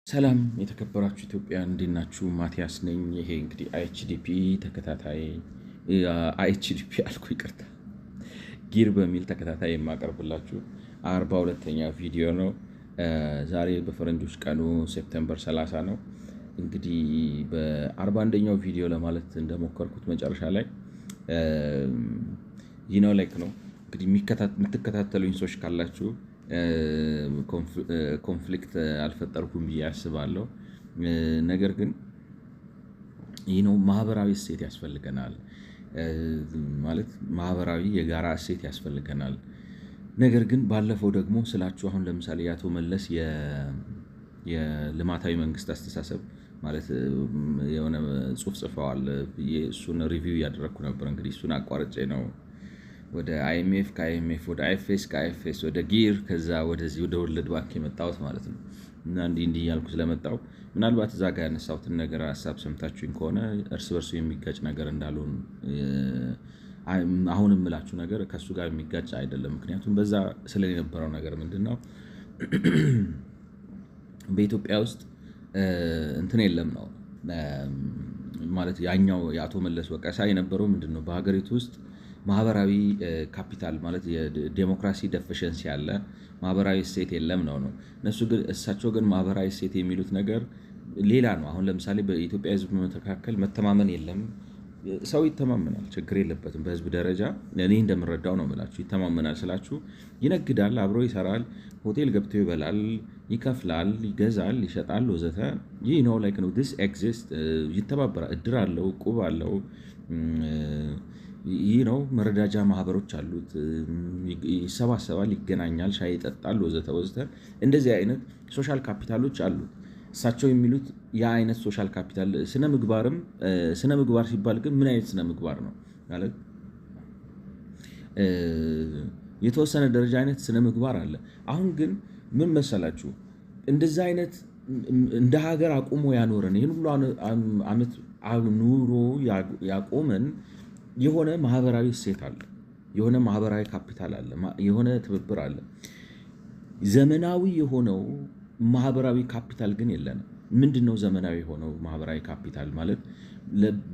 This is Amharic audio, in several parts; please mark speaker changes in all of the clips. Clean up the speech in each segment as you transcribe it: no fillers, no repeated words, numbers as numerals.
Speaker 1: ሰላም የተከበራችሁ ኢትዮጵያውያን እንዴት ናችሁ? ማቲያስ ነኝ። ይሄ እንግዲህ አይኤችዲፒ ተከታታይ አይኤችዲፒ አልኩ ይቅርታ፣ ጊር በሚል ተከታታይ የማቀርብላችሁ 42ኛ ቪዲዮ ነው። ዛሬ በፈረንጆች ቀኑ ሴፕቴምበር 30 ነው። እንግዲህ በ41ኛው ቪዲዮ ለማለት እንደሞከርኩት መጨረሻ ላይ ላይክ ነው እንግዲህ የምትከታተሉኝ ሰዎች ካላችሁ ኮንፍሊክት አልፈጠርኩም ብዬ አስባለሁ። ነገር ግን ማህበራዊ እሴት ያስፈልገናል፣ ማለት ማህበራዊ የጋራ እሴት ያስፈልገናል። ነገር ግን ባለፈው ደግሞ ስላችሁ አሁን ለምሳሌ የአቶ መለስ የልማታዊ መንግስት አስተሳሰብ ማለት የሆነ ጽሁፍ ጽፈዋል ብዬ እሱን ሪቪው እያደረግኩ ነበር። እንግዲህ እሱን አቋርጬ ነው ወደ አይኤምኤፍ፣ ከአይኤምኤፍ ወደ አይኤፍኤስ፣ ከአይኤፍኤስ ወደ ጊር፣ ከዛ ወደዚህ ወደ ወርልድ ባንክ የመጣሁት ማለት ነው። እና እንዲህ እያልኩ ስለመጣሁ ምናልባት እዛ ጋር ያነሳሁትን ነገር ሀሳብ ሰምታችሁኝ ከሆነ እርስ በርሱ የሚጋጭ ነገር እንዳልሆን አሁን የምላችሁ ነገር ከእሱ ጋር የሚጋጭ አይደለም። ምክንያቱም በዛ ስለነበረው ነገር ምንድን ነው በኢትዮጵያ ውስጥ እንትን የለም ነው ማለት ያኛው የአቶ መለስ ወቀሳ የነበረው ምንድን ነው በሀገሪቱ ውስጥ ማህበራዊ ካፒታል ማለት የዴሞክራሲ ደፊሸንሲ ያለ ማህበራዊ እሴት የለም ነው። እሳቸው ግን ማህበራዊ እሴት የሚሉት ነገር ሌላ ነው። አሁን ለምሳሌ በኢትዮጵያ ሕዝብ መካከል መተማመን የለም። ሰው ይተማመናል፣ ችግር የለበትም። በህዝብ ደረጃ እኔ እንደምረዳው ነው የምላችሁ። ይተማመናል ስላችሁ ይነግዳል፣ አብሮ ይሰራል፣ ሆቴል ገብቶ ይበላል፣ ይከፍላል፣ ይገዛል፣ ይሸጣል ወዘተ። ይህ ነው ላይክ ነው ዲስ ኤግዚስት። ይተባበራል፣ እድር አለው፣ ቁብ አለው። ይህ ነው መረዳጃ ማህበሮች አሉት፣ ይሰባሰባል፣ ይገናኛል፣ ሻይ ይጠጣል ወዘተ ወዘተ። እንደዚህ አይነት ሶሻል ካፒታሎች አሉት። እሳቸው የሚሉት ያ አይነት ሶሻል ካፒታል ስነ ምግባር ሲባል ግን ምን አይነት ስነ ምግባር ነው ማለት የተወሰነ ደረጃ አይነት ስነ ምግባር አለ። አሁን ግን ምን መሰላችሁ እንደዛ አይነት እንደ ሀገር አቁሞ ያኖረን ይህን ሁሉ ዓመት ኑሮ ያቆመን የሆነ ማህበራዊ እሴት አለ፣ የሆነ ማህበራዊ ካፒታል አለ፣ የሆነ ትብብር አለ። ዘመናዊ የሆነው ማህበራዊ ካፒታል ግን የለንም። ምንድነው ዘመናዊ የሆነው ማህበራዊ ካፒታል ማለት?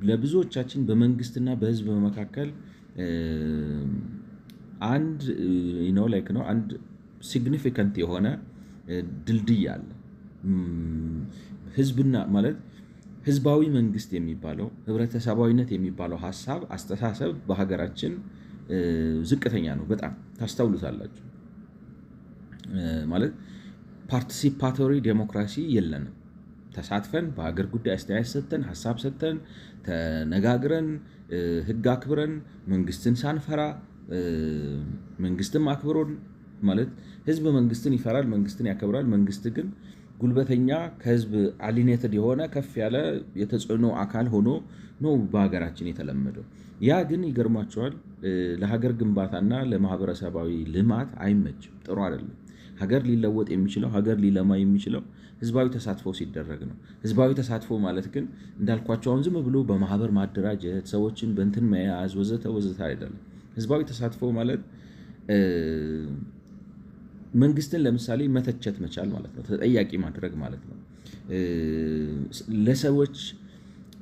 Speaker 1: ለብዙዎቻችን በመንግስትና በህዝብ መካከል አንድ አንድ ሲግኒፊካንት የሆነ ድልድይ አለ። ህዝብና ማለት ህዝባዊ መንግስት የሚባለው ህብረተሰባዊነት የሚባለው ሀሳብ አስተሳሰብ በሀገራችን ዝቅተኛ ነው። በጣም ታስተውሉታላችሁ። ማለት ፓርቲሲፓቶሪ ዴሞክራሲ የለንም። ተሳትፈን በሀገር ጉዳይ አስተያየት ሰጥተን ሀሳብ ሰጥተን ተነጋግረን ህግ አክብረን መንግስትን ሳንፈራ መንግስትም አክብሮን ማለት ህዝብ መንግስትን ይፈራል፣ መንግስትን ያከብራል። መንግስት ግን ጉልበተኛ ከህዝብ አሊኔትድ የሆነ ከፍ ያለ የተጽዕኖ አካል ሆኖ ነው በሀገራችን የተለመደው። ያ ግን ይገርማቸዋል ለሀገር ግንባታና ለማህበረሰባዊ ልማት አይመችም፣ ጥሩ አይደለም። ሀገር ሊለወጥ የሚችለው ሀገር ሊለማ የሚችለው ህዝባዊ ተሳትፎ ሲደረግ ነው። ህዝባዊ ተሳትፎ ማለት ግን እንዳልኳቸው አሁን ዝም ብሎ በማህበር ማደራጀት ሰዎችን በእንትን መያዝ ወዘተ ወዘተ አይደለም። ህዝባዊ ተሳትፎ ማለት መንግስትን ለምሳሌ መተቸት መቻል ማለት ነው፣ ተጠያቂ ማድረግ ማለት ነው። ለሰዎች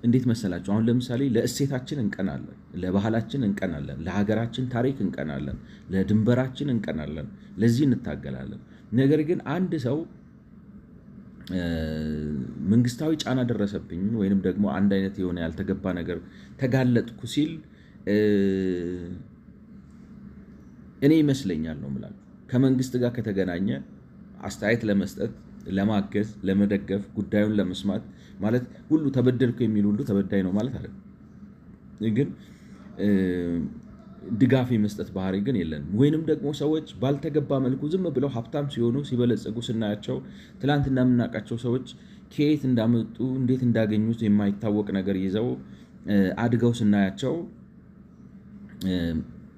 Speaker 1: እንዴት መሰላቸው? አሁን ለምሳሌ ለእሴታችን እንቀናለን፣ ለባህላችን እንቀናለን፣ ለሀገራችን ታሪክ እንቀናለን፣ ለድንበራችን እንቀናለን፣ ለዚህ እንታገላለን። ነገር ግን አንድ ሰው መንግስታዊ ጫና ደረሰብኝ ወይንም ደግሞ አንድ አይነት የሆነ ያልተገባ ነገር ተጋለጥኩ ሲል እኔ ይመስለኛል ነው የምላችሁ ከመንግስት ጋር ከተገናኘ አስተያየት ለመስጠት፣ ለማገዝ፣ ለመደገፍ፣ ጉዳዩን ለመስማት ማለት ሁሉ ተበደልኩ የሚል ሁሉ ተበዳይ ነው ማለት አይደለም። ግን ድጋፍ የመስጠት ባህሪ ግን የለንም። ወይንም ደግሞ ሰዎች ባልተገባ መልኩ ዝም ብለው ሀብታም ሲሆኑ ሲበለጸጉ ስናያቸው ትላንትና የምናውቃቸው ሰዎች ከየት እንዳመጡ እንዴት እንዳገኙት የማይታወቅ ነገር ይዘው አድገው ስናያቸው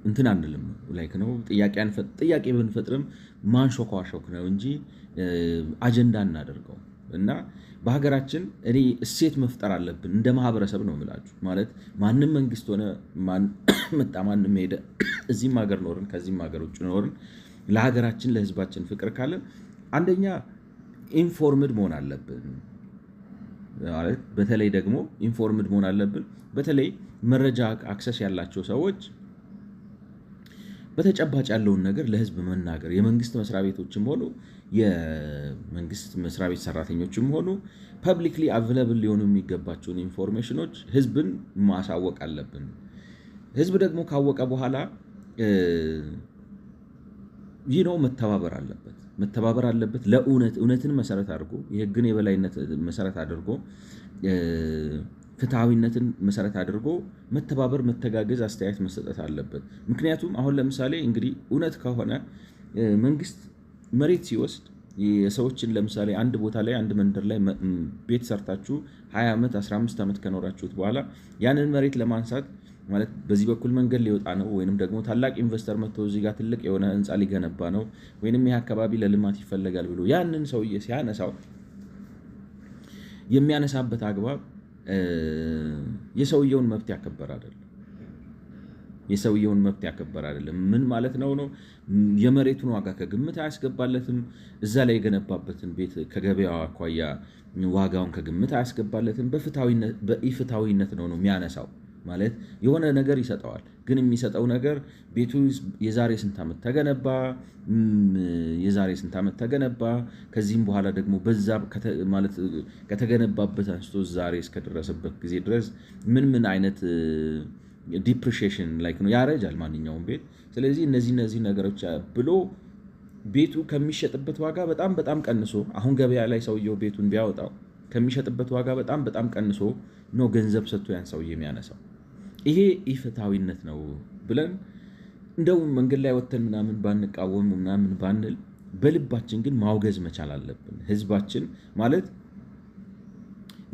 Speaker 1: እንትን አንልም ላይክ ነው ጥያቄ ብንፈጥርም ማንሾካሾክ ነው እንጂ አጀንዳ እናደርገው እና በሀገራችን እኔ እሴት መፍጠር አለብን እንደ ማህበረሰብ ነው የምላችሁ። ማለት ማንም መንግስት ሆነ መጣ ማንም ሄደ እዚህም ሀገር ኖርን ከዚህም ሀገር ውጭ ኖርን ለሀገራችን ለህዝባችን ፍቅር ካለን አንደኛ ኢንፎርምድ መሆን አለብን ማለት በተለይ ደግሞ ኢንፎርምድ መሆን አለብን። በተለይ መረጃ አክሰስ ያላቸው ሰዎች በተጨባጭ ያለውን ነገር ለህዝብ መናገር የመንግስት መስሪያ ቤቶችም ሆኑ የመንግስት መስሪያ ቤት ሰራተኞችም ሆኑ ፐብሊክሊ አቬለብል ሊሆኑ የሚገባቸውን ኢንፎርሜሽኖች ህዝብን ማሳወቅ አለብን። ህዝብ ደግሞ ካወቀ በኋላ ይህ ነው መተባበር አለበት እውነትን መሰረት አድርጎ የህግን የበላይነት መሰረት አድርጎ ፍትሐዊነትን መሰረት አድርጎ መተባበር፣ መተጋገዝ፣ አስተያየት መሰጠት አለበት። ምክንያቱም አሁን ለምሳሌ እንግዲህ እውነት ከሆነ መንግስት መሬት ሲወስድ የሰዎችን ለምሳሌ አንድ ቦታ ላይ አንድ መንደር ላይ ቤት ሰርታችሁ 20 ዓመት 15 ዓመት ከኖራችሁት በኋላ ያንን መሬት ለማንሳት ማለት በዚህ በኩል መንገድ ሊወጣ ነው ወይንም ደግሞ ታላቅ ኢንቨስተር መጥቶ እዚህ ጋር ትልቅ የሆነ ህንፃ ሊገነባ ነው ወይንም ይህ አካባቢ ለልማት ይፈለጋል ብሎ ያንን ሰውዬ ሲያነሳው የሚያነሳበት አግባብ የሰውየውን መብት ያከበር አይደለም። ምን ማለት ነው? የመሬቱን ዋጋ ከግምት አያስገባለትም። እዛ ላይ የገነባበትን ቤት ከገበያው አኳያ ዋጋውን ከግምት አያስገባለትም። በኢፍትሐዊነት ነው የሚያነሳው። ማለት የሆነ ነገር ይሰጠዋል፣ ግን የሚሰጠው ነገር ቤቱ የዛሬ ስንት ዓመት ተገነባ፣ ከዚህም በኋላ ደግሞ በዛ ማለት ከተገነባበት አንስቶ ዛሬ እስከደረሰበት ጊዜ ድረስ ምን አይነት ዲፕሪሺዬሽን ላይክ ነው ያረጃል ማንኛውም ቤት። ስለዚህ እነዚህ ነገሮች ብሎ ቤቱ ከሚሸጥበት ዋጋ በጣም ቀንሶ አሁን ገበያ ላይ ሰውየው ቤቱን ቢያወጣው ከሚሸጥበት ዋጋ በጣም ቀንሶ ነው ገንዘብ ሰጥቶ ያን ሰውዬ የሚያነሳው። ይሄ ኢፍትሐዊነት ነው ብለን እንደው መንገድ ላይ ወተን ምናምን ባንቃወም ምናምን ባንል በልባችን ግን ማውገዝ መቻል አለብን። ህዝባችን ማለት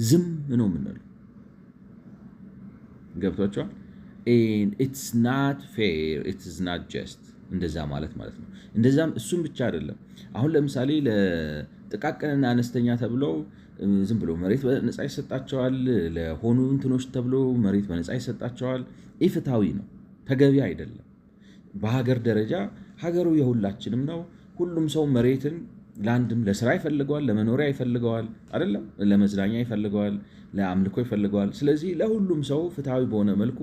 Speaker 1: ዝም ነው የምንለው። ገብቷቸዋል። ኢትስ ናት ፌር ኢትስ ናት ጀስት እንደዛ ማለት ነው። እንደዛም እሱም ብቻ አይደለም። አሁን ለምሳሌ ለጥቃቅንና አነስተኛ ተብለው ዝም ብሎ መሬት በነፃ ይሰጣቸዋል። ለሆኑ እንትኖች ተብሎ መሬት በነፃ ይሰጣቸዋል። ኢፍትሐዊ ነው፣ ተገቢ አይደለም። በሀገር ደረጃ ሀገሩ የሁላችንም ነው። ሁሉም ሰው መሬትን ለአንድም ለስራ ይፈልገዋል፣ ለመኖሪያ ይፈልገዋል፣ አይደለም ለመዝናኛ ይፈልገዋል፣ ለአምልኮ ይፈልገዋል። ስለዚህ ለሁሉም ሰው ፍትሐዊ በሆነ መልኩ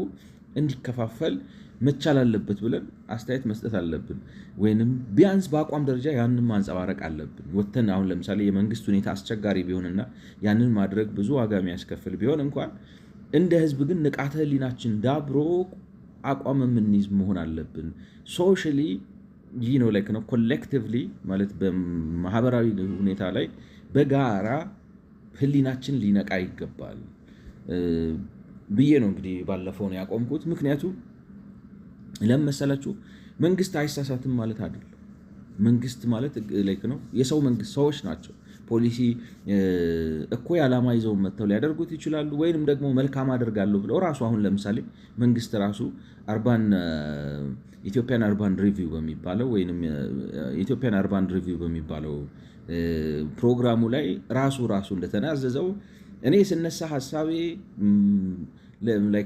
Speaker 1: እንዲከፋፈል መቻል አለበት ብለን አስተያየት መስጠት አለብን። ወይንም ቢያንስ በአቋም ደረጃ ያንን ማንጸባረቅ አለብን። ወተን አሁን ለምሳሌ የመንግስት ሁኔታ አስቸጋሪ ቢሆንና ያንን ማድረግ ብዙ ዋጋ የሚያስከፍል ቢሆን እንኳን እንደ ህዝብ ግን ንቃተ ህሊናችን ዳብሮ አቋም የምንይዝ መሆን አለብን። ሶሻሊ ነው ኮሌክቲቭሊ ማለት በማህበራዊ ሁኔታ ላይ በጋራ ህሊናችን ሊነቃ ይገባል ብዬ ነው እንግዲህ ባለፈው ነው ያቆምኩት። ምክንያቱም ለምን መሰላችሁ? መንግስት አይሳሳትም ማለት አይደለም። መንግስት ማለት ነው የሰው መንግስት ሰዎች ናቸው። ፖሊሲ እኩይ ዓላማ ይዘው መጥተው ሊያደርጉት ይችላሉ። ወይንም ደግሞ መልካም አደርጋለሁ ብለው ራሱ አሁን ለምሳሌ መንግስት ራሱ ኢትዮጵያን አርባን ሪቪው በሚባለው ወይንም ኢትዮጵያን አርባን ሪቪው በሚባለው ፕሮግራሙ ላይ ራሱ እንደተናዘዘው እኔ ስነሳ ሀሳቤ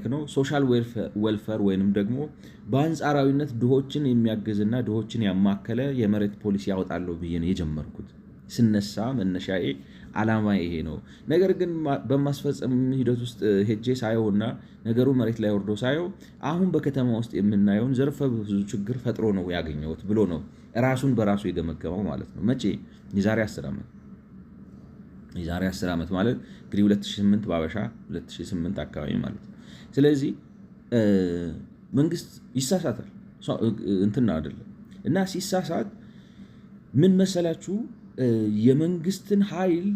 Speaker 1: ነው ሶሻል ዌልፌር ወይንም ደግሞ በአንጻራዊነት ድሆችን የሚያግዝና ድሆችን ያማከለ የመሬት ፖሊሲ ያወጣለሁ ብዬ ነው የጀመርኩት። ስነሳ መነሻዬ ዓላማ ይሄ ነው። ነገር ግን በማስፈጸም ሂደት ውስጥ ሄጄ ሳየውና ነገሩ መሬት ላይ ወርዶ ሳየው አሁን በከተማ ውስጥ የምናየውን ዘርፈ ብዙ ችግር ፈጥሮ ነው ያገኘሁት ብሎ ነው ራሱን በራሱ የገመገመው ማለት ነው። መቼ? የዛሬ 10 ዓመት። የዛሬ 10 ዓመት ማለት እንግዲህ 2008 በአበሻ 2008 አካባቢ ማለት ነው። ስለዚህ መንግስት ይሳሳታል እንትና አይደለም። እና ሲሳሳት ምን መሰላችሁ? የመንግስትን ኃይል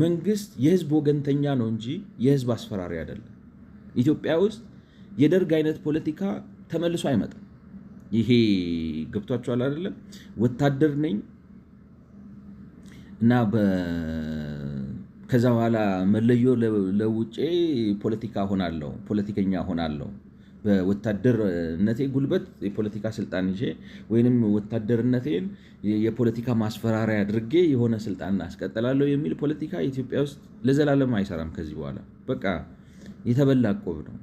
Speaker 1: መንግስት የህዝብ ወገንተኛ ነው እንጂ የህዝብ አስፈራሪ አይደለም። ኢትዮጵያ ውስጥ የደርግ አይነት ፖለቲካ ተመልሶ አይመጣም። ይሄ ገብቷችኋል አይደለም? ወታደር ነኝ እና ከዛ በኋላ መለዮ ለውጬ ፖለቲከኛ ሆናለሁ በወታደርነቴ ጉልበት የፖለቲካ ስልጣን ይዤ ወይንም ወታደርነቴን የፖለቲካ ማስፈራሪያ አድርጌ የሆነ ስልጣን አስቀጥላለሁ የሚል ፖለቲካ ኢትዮጵያ ውስጥ ለዘላለም አይሰራም። ከዚህ በኋላ በቃ የተበላ ቆብ ነው።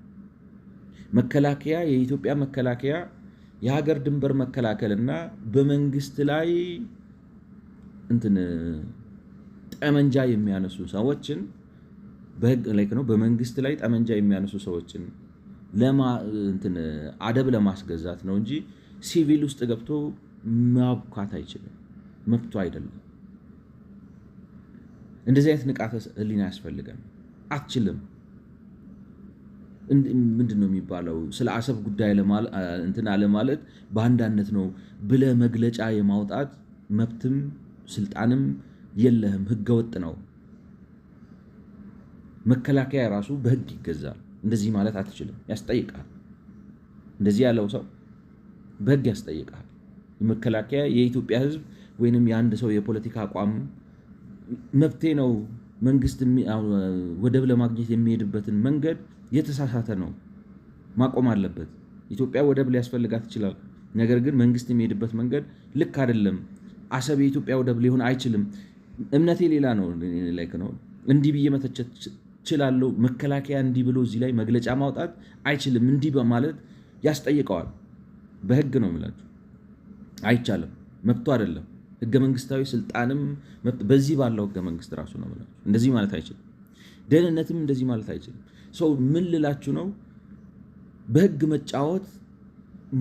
Speaker 1: መከላከያ የኢትዮጵያ መከላከያ የሀገር ድንበር መከላከልና በመንግስት ላይ እንትን ጠመንጃ የሚያነሱ ሰዎችን በህግ ላይ ነው በመንግስት ላይ ጠመንጃ የሚያነሱ ሰዎችን አደብ ለማስገዛት ነው እንጂ ሲቪል ውስጥ ገብቶ ማብካት አይችልም፣ መብቱ አይደለም። እንደዚህ አይነት ንቃተ ህሊና ያስፈልገን። አትችልም። ምንድነው የሚባለው? ስለ አሰብ ጉዳይ አለማለት በአንዳነት ነው ብለ መግለጫ የማውጣት መብትም ስልጣንም የለህም። ህገወጥ ነው። መከላከያ ራሱ በህግ ይገዛል። እንደዚህ ማለት አትችልም፣ ያስጠይቃል። እንደዚህ ያለው ሰው በህግ ያስጠይቃል። መከላከያ የኢትዮጵያ ህዝብ ወይንም የአንድ ሰው የፖለቲካ አቋም መብቴ ነው። መንግስት ወደብ ለማግኘት የሚሄድበትን መንገድ የተሳሳተ ነው፣ ማቆም አለበት። ኢትዮጵያ ወደብ ሊያስፈልጋት ይችላል። ነገር ግን መንግስት የሚሄድበት መንገድ ልክ አይደለም። አሰብ የኢትዮጵያ ወደብ ሊሆን አይችልም። እምነቴ ሌላ ነው። እንዲህ ብዬ መተቸት እችላለሁ። መከላከያ እንዲህ ብሎ እዚህ ላይ መግለጫ ማውጣት አይችልም። እንዲህ በማለት ያስጠይቀዋል። በህግ ነው የምላችሁ። አይቻልም፣ መብቱ አይደለም። ህገ መንግስታዊ ስልጣንም በዚህ ባለው ህገ መንግስት ራሱ ነው የምላችሁ። እንደዚህ ማለት አይችልም። ደህንነትም እንደዚህ ማለት አይችልም። ሰው ምን ልላችሁ ነው? በህግ መጫወት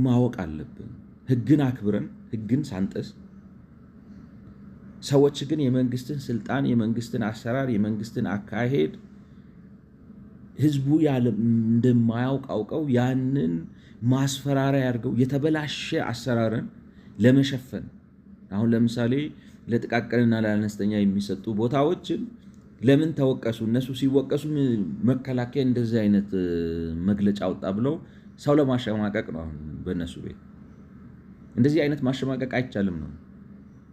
Speaker 1: ማወቅ አለብን። ህግን አክብረን ህግን ሳንጥስ፣ ሰዎች ግን የመንግስትን ስልጣን፣ የመንግስትን አሰራር፣ የመንግስትን አካሄድ ህዝቡ እንደማያውቅ አውቀው ያንን ማስፈራሪያ ያድርገው የተበላሸ አሰራርን ለመሸፈን አሁን ለምሳሌ ለጥቃቅንና ለአነስተኛ የሚሰጡ ቦታዎችን ለምን ተወቀሱ? እነሱ ሲወቀሱ መከላከያ እንደዚህ አይነት መግለጫ አወጣ ብለው ሰው ለማሸማቀቅ ነው። አሁን በእነሱ ቤት እንደዚህ አይነት ማሸማቀቅ አይቻልም ነው።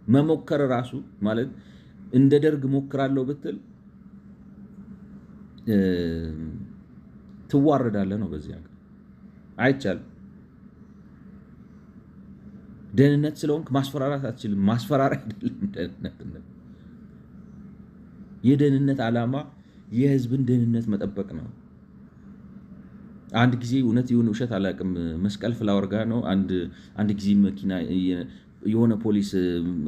Speaker 1: መሞከር ራሱ ማለት እንደ ደርግ ሞክራለሁ ብትል ትዋረዳለህ ነው። በዚህ ሀገር አይቻልም። ደህንነት ስለሆንክ ማስፈራራት አትችልም። ማስፈራሪያ አይደለም ደህንነት። የደህንነት ዓላማ የህዝብን ደህንነት መጠበቅ ነው። አንድ ጊዜ እውነት ይሁን ውሸት አላውቅም፣ መስቀል ፍላወር ጋር ነው አንድ ጊዜ መኪና የሆነ ፖሊስ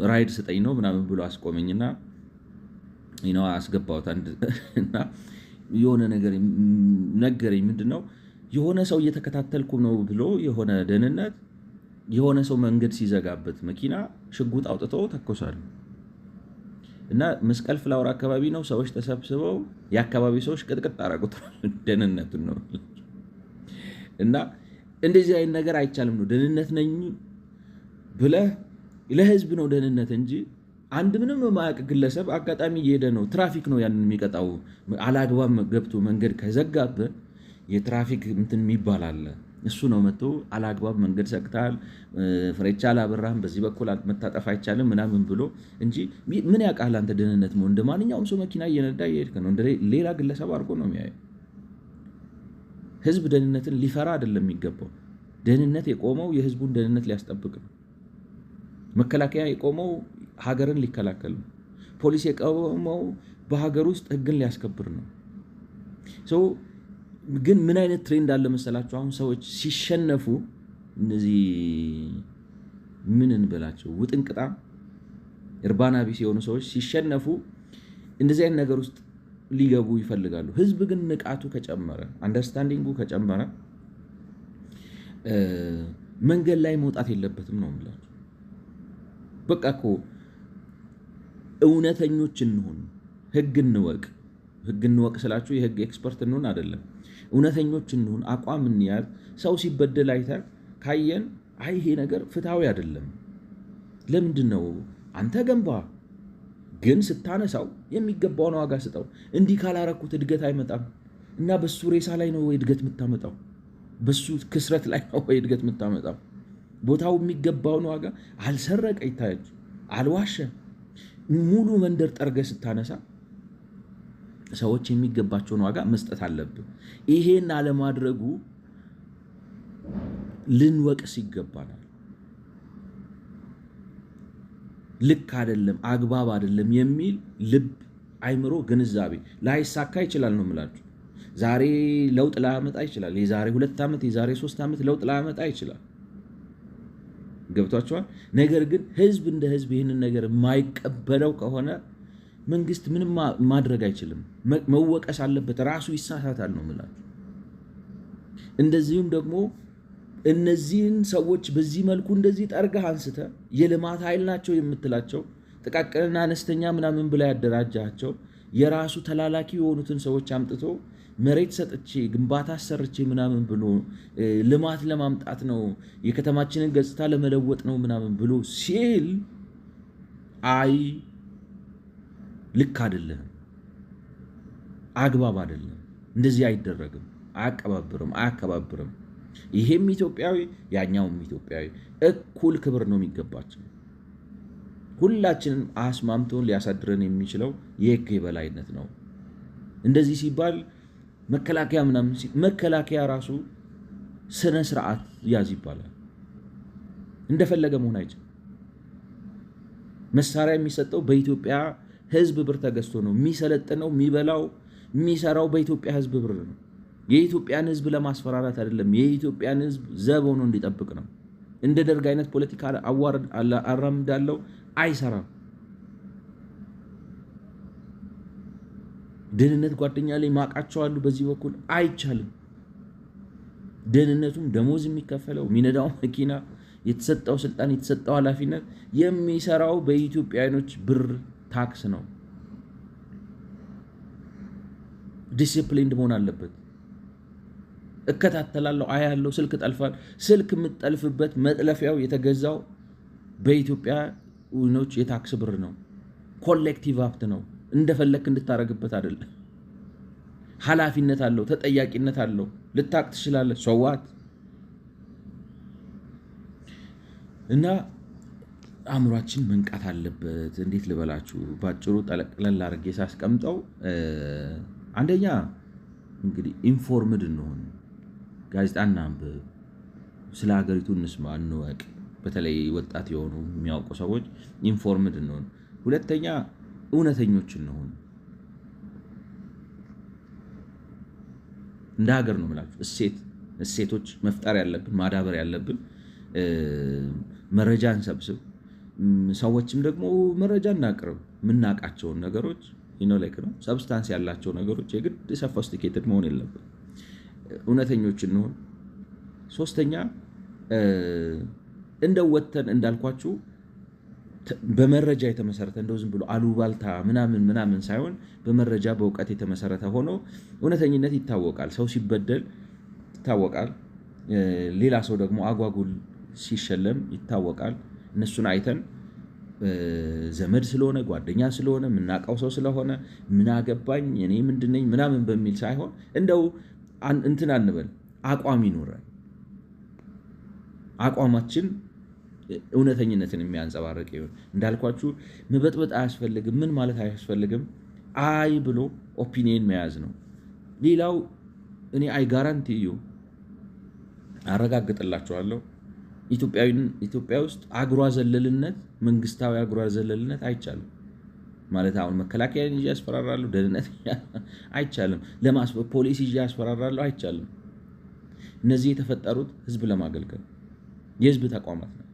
Speaker 1: ራይድ ስጠኝ ነው ምናምን ብሎ አስቆመኝና አስገባሁት እና የሆነ ነገር ነገረኝ። ምንድነው የሆነ ሰው እየተከታተልኩ ነው ብሎ የሆነ ደህንነት የሆነ ሰው መንገድ ሲዘጋበት መኪና ሽጉጥ አውጥቶ ተኮሳሉ እና መስቀል ፍላወር አካባቢ ነው። ሰዎች ተሰብስበው የአካባቢ ሰዎች ቅጥቅጥ አደረጉት። ደህንነቱን ነው እና እንደዚህ አይነት ነገር አይቻልም ነው። ደህንነት ነኝ ብለህ ለህዝብ ነው ደህንነት እንጂ አንድ ምንም የማያውቅ ግለሰብ አጋጣሚ እየሄደ ነው፣ ትራፊክ ነው ያንን የሚቀጣው። አላግባብ ገብቶ መንገድ ከዘጋብህ የትራፊክ እንትን የሚባል አለ። እሱ ነው መጥቶ አላግባብ መንገድ ዘግተሃል፣ ፍሬቻ አላበራህም፣ በዚህ በኩል መታጠፍ አይቻልም ምናምን ብሎ እንጂ ምን ያውቃል አንተ ደህንነት ነው። እንደ ማንኛውም ሰው መኪና እየነዳ እየሄድክ ነው። እንደ ሌላ ግለሰብ አድርጎ ነው የሚያየው። ህዝብ ደህንነትን ሊፈራ አይደለም የሚገባው። ደህንነት የቆመው የህዝቡን ደህንነት ሊያስጠብቅ ነው። መከላከያ የቆመው ሀገርን ሊከላከል ነው። ፖሊስ የቆመው በሀገር ውስጥ ህግን ሊያስከብር ነው። ግን ምን አይነት ትሬንድ አለ መሰላችሁ? አሁን ሰዎች ሲሸነፉ እነዚህ ምን እንበላቸው ውጥንቅጣ እርባና ቢስ የሆኑ ሰዎች ሲሸነፉ እንደዚህ አይነት ነገር ውስጥ ሊገቡ ይፈልጋሉ። ህዝብ ግን ንቃቱ ከጨመረ፣ አንደርስታንዲንጉ ከጨመረ መንገድ ላይ መውጣት የለበትም ነው የምላችሁ። በቃ እኮ እውነተኞች እንሁን፣ ህግ እንወቅ። ህግ እንወቅ ስላችሁ የህግ ኤክስፐርት እንሁን አይደለም። እውነተኞች እንሁን፣ አቋም እንያዝ። ሰው ሲበደል አይተን ካየን አይ ይሄ ነገር ፍትሃዊ አይደለም፣ ለምንድን ነው አንተ ገንባ ግን ስታነሳው የሚገባውን ዋጋ ስጠው። እንዲህ ካላረኩት እድገት አይመጣም እና በሱ ሬሳ ላይ ነው ወይ እድገት የምታመጣው? በሱ ክስረት ላይ ነው ወይ እድገት የምታመጣው? ቦታው የሚገባውን ዋጋ አልሰረቀ ይታያች፣ አልዋሸ። ሙሉ መንደር ጠርገ ስታነሳ ሰዎች የሚገባቸውን ዋጋ መስጠት አለብን። ይሄን አለማድረጉ ልንወቅስ ይገባናል። ልክ አይደለም፣ አግባብ አይደለም የሚል ልብ፣ አይምሮ፣ ግንዛቤ ላይሳካ ይችላል ነው የምላችሁ። ዛሬ ለውጥ ላያመጣ ይችላል። የዛሬ 2 ዓመት የዛሬ 3 ዓመት ለውጥ ላያመጣ ይችላል። ገብቷቸዋል። ነገር ግን ህዝብ እንደ ህዝብ ይህንን ነገር የማይቀበለው ከሆነ መንግስት ምንም ማድረግ አይችልም። መወቀስ አለበት። ራሱ ይሳሳታል ነው የምላችሁ። እንደዚሁም ደግሞ እነዚህን ሰዎች በዚህ መልኩ እንደዚህ ጠርገህ አንስተ የልማት ኃይል ናቸው የምትላቸው ጥቃቅንና አነስተኛ ምናምን ብላ ያደራጃቸው የራሱ ተላላኪ የሆኑትን ሰዎች አምጥቶ መሬት ሰጥቼ ግንባታ አሰርቼ ምናምን ብሎ ልማት ለማምጣት ነው የከተማችንን ገጽታ ለመለወጥ ነው ምናምን ብሎ ሲል አይ ልክ አይደለም፣ አግባብ አይደለም፣ እንደዚህ አይደረግም፣ አያከባብርም። ይሄም ኢትዮጵያዊ ያኛውም ኢትዮጵያዊ እኩል ክብር ነው የሚገባቸው። ሁላችንም አስማምቶን ሊያሳድረን የሚችለው የህግ የበላይነት ነው። እንደዚህ ሲባል መከላከያ ምናምን መከላከያ ራሱ ስነ ስርዓት ያዝ ይባላል። እንደፈለገ መሆን አይችልም። መሳሪያ የሚሰጠው በኢትዮጵያ ህዝብ ብር ተገዝቶ ነው። የሚሰለጥነው፣ የሚበላው፣ የሚሰራው በኢትዮጵያ ህዝብ ብር ነው። የኢትዮጵያን ህዝብ ለማስፈራራት አይደለም። የኢትዮጵያን ህዝብ ዘብ ሆኖ እንዲጠብቅ ነው። እንደ ደርግ አይነት ፖለቲካ አራምዳለው አይሰራም። ደህንነት ጓደኛ ላይ ማቃቸዋሉ በዚህ በኩል አይቻልም። ደህንነቱም ደሞዝ የሚከፈለው የሚነዳው መኪና የተሰጠው ስልጣን የተሰጠው ኃላፊነት የሚሰራው በኢትዮጵያኖች ብር ታክስ ነው። ዲሲፕሊንድ መሆን አለበት። እከታተላለሁ፣ አያለሁ፣ ስልክ ጠልፋል። ስልክ የምጠልፍበት መጥለፊያው የተገዛው በኢትዮጵያኖች የታክስ ብር ነው። ኮሌክቲቭ ሀብት ነው። እንደፈለክ እንድታረግበት አይደለም። ኃላፊነት አለው፣ ተጠያቂነት አለው። ልታቅ ትችላለህ። ሰዋት እና አእምሯችን መንቃት አለበት። እንዴት ልበላችሁ፣ ባጭሩ ጠለቅለል አድርጌ ሳስቀምጠው አንደኛ እንግዲህ ኢንፎርምድ እንሆን፣ ጋዜጣ እናንብብ፣ ስለ ሀገሪቱ እንስማ፣ እንወቅ። በተለይ ወጣት የሆኑ የሚያውቁ ሰዎች ኢንፎርምድ እንሆን። ሁለተኛ እውነተኞች እንሆን። እንደ ሀገር ነው የምላችሁ እሴቶች መፍጠር ያለብን ማዳበር ያለብን። መረጃ እንሰብስብ፣ ሰዎችም ደግሞ መረጃ እናቅርብ። የምናውቃቸውን ነገሮች ላይክ ነው ሰብስታንስ ያላቸው ነገሮች የግድ ሶፊስቲኬትድ መሆን የለብን። እውነተኞች እንሆን። ሶስተኛ እንደው ወተን እንዳልኳችሁ በመረጃ የተመሰረተ እንደው ዝም ብሎ አሉባልታ ምናምን ሳይሆን በመረጃ በእውቀት የተመሰረተ ሆኖ እውነተኝነት ይታወቃል። ሰው ሲበደል ይታወቃል። ሌላ ሰው ደግሞ አጓጉል ሲሸለም ይታወቃል። እነሱን አይተን ዘመድ ስለሆነ ጓደኛ ስለሆነ የምናውቀው ሰው ስለሆነ ምን አገባኝ እኔ ምንድነኝ ምናምን በሚል ሳይሆን እንደው እንትን አንበል፣ አቋም ይኖረን። አቋማችን እውነተኝነትን የሚያንጸባርቅ ይሁን። እንዳልኳችሁ መበጥበጥ አያስፈልግም። ምን ማለት አያስፈልግም። አይ ብሎ ኦፒኒየን መያዝ ነው። ሌላው እኔ አይ ጋራንቲ አረጋግጥላችኋለሁ ኢትዮጵያ ውስጥ አግሯ ዘለልነት፣ መንግስታዊ አግሯ ዘለልነት አይቻልም። ማለት አሁን መከላከያን ይዤ ያስፈራራሉ፣ ደህንነት አይቻልም። ፖሊስ ይዤ ያስፈራራሉ አይቻልም። እነዚህ የተፈጠሩት ህዝብ ለማገልገል የህዝብ ተቋማት ናቸው።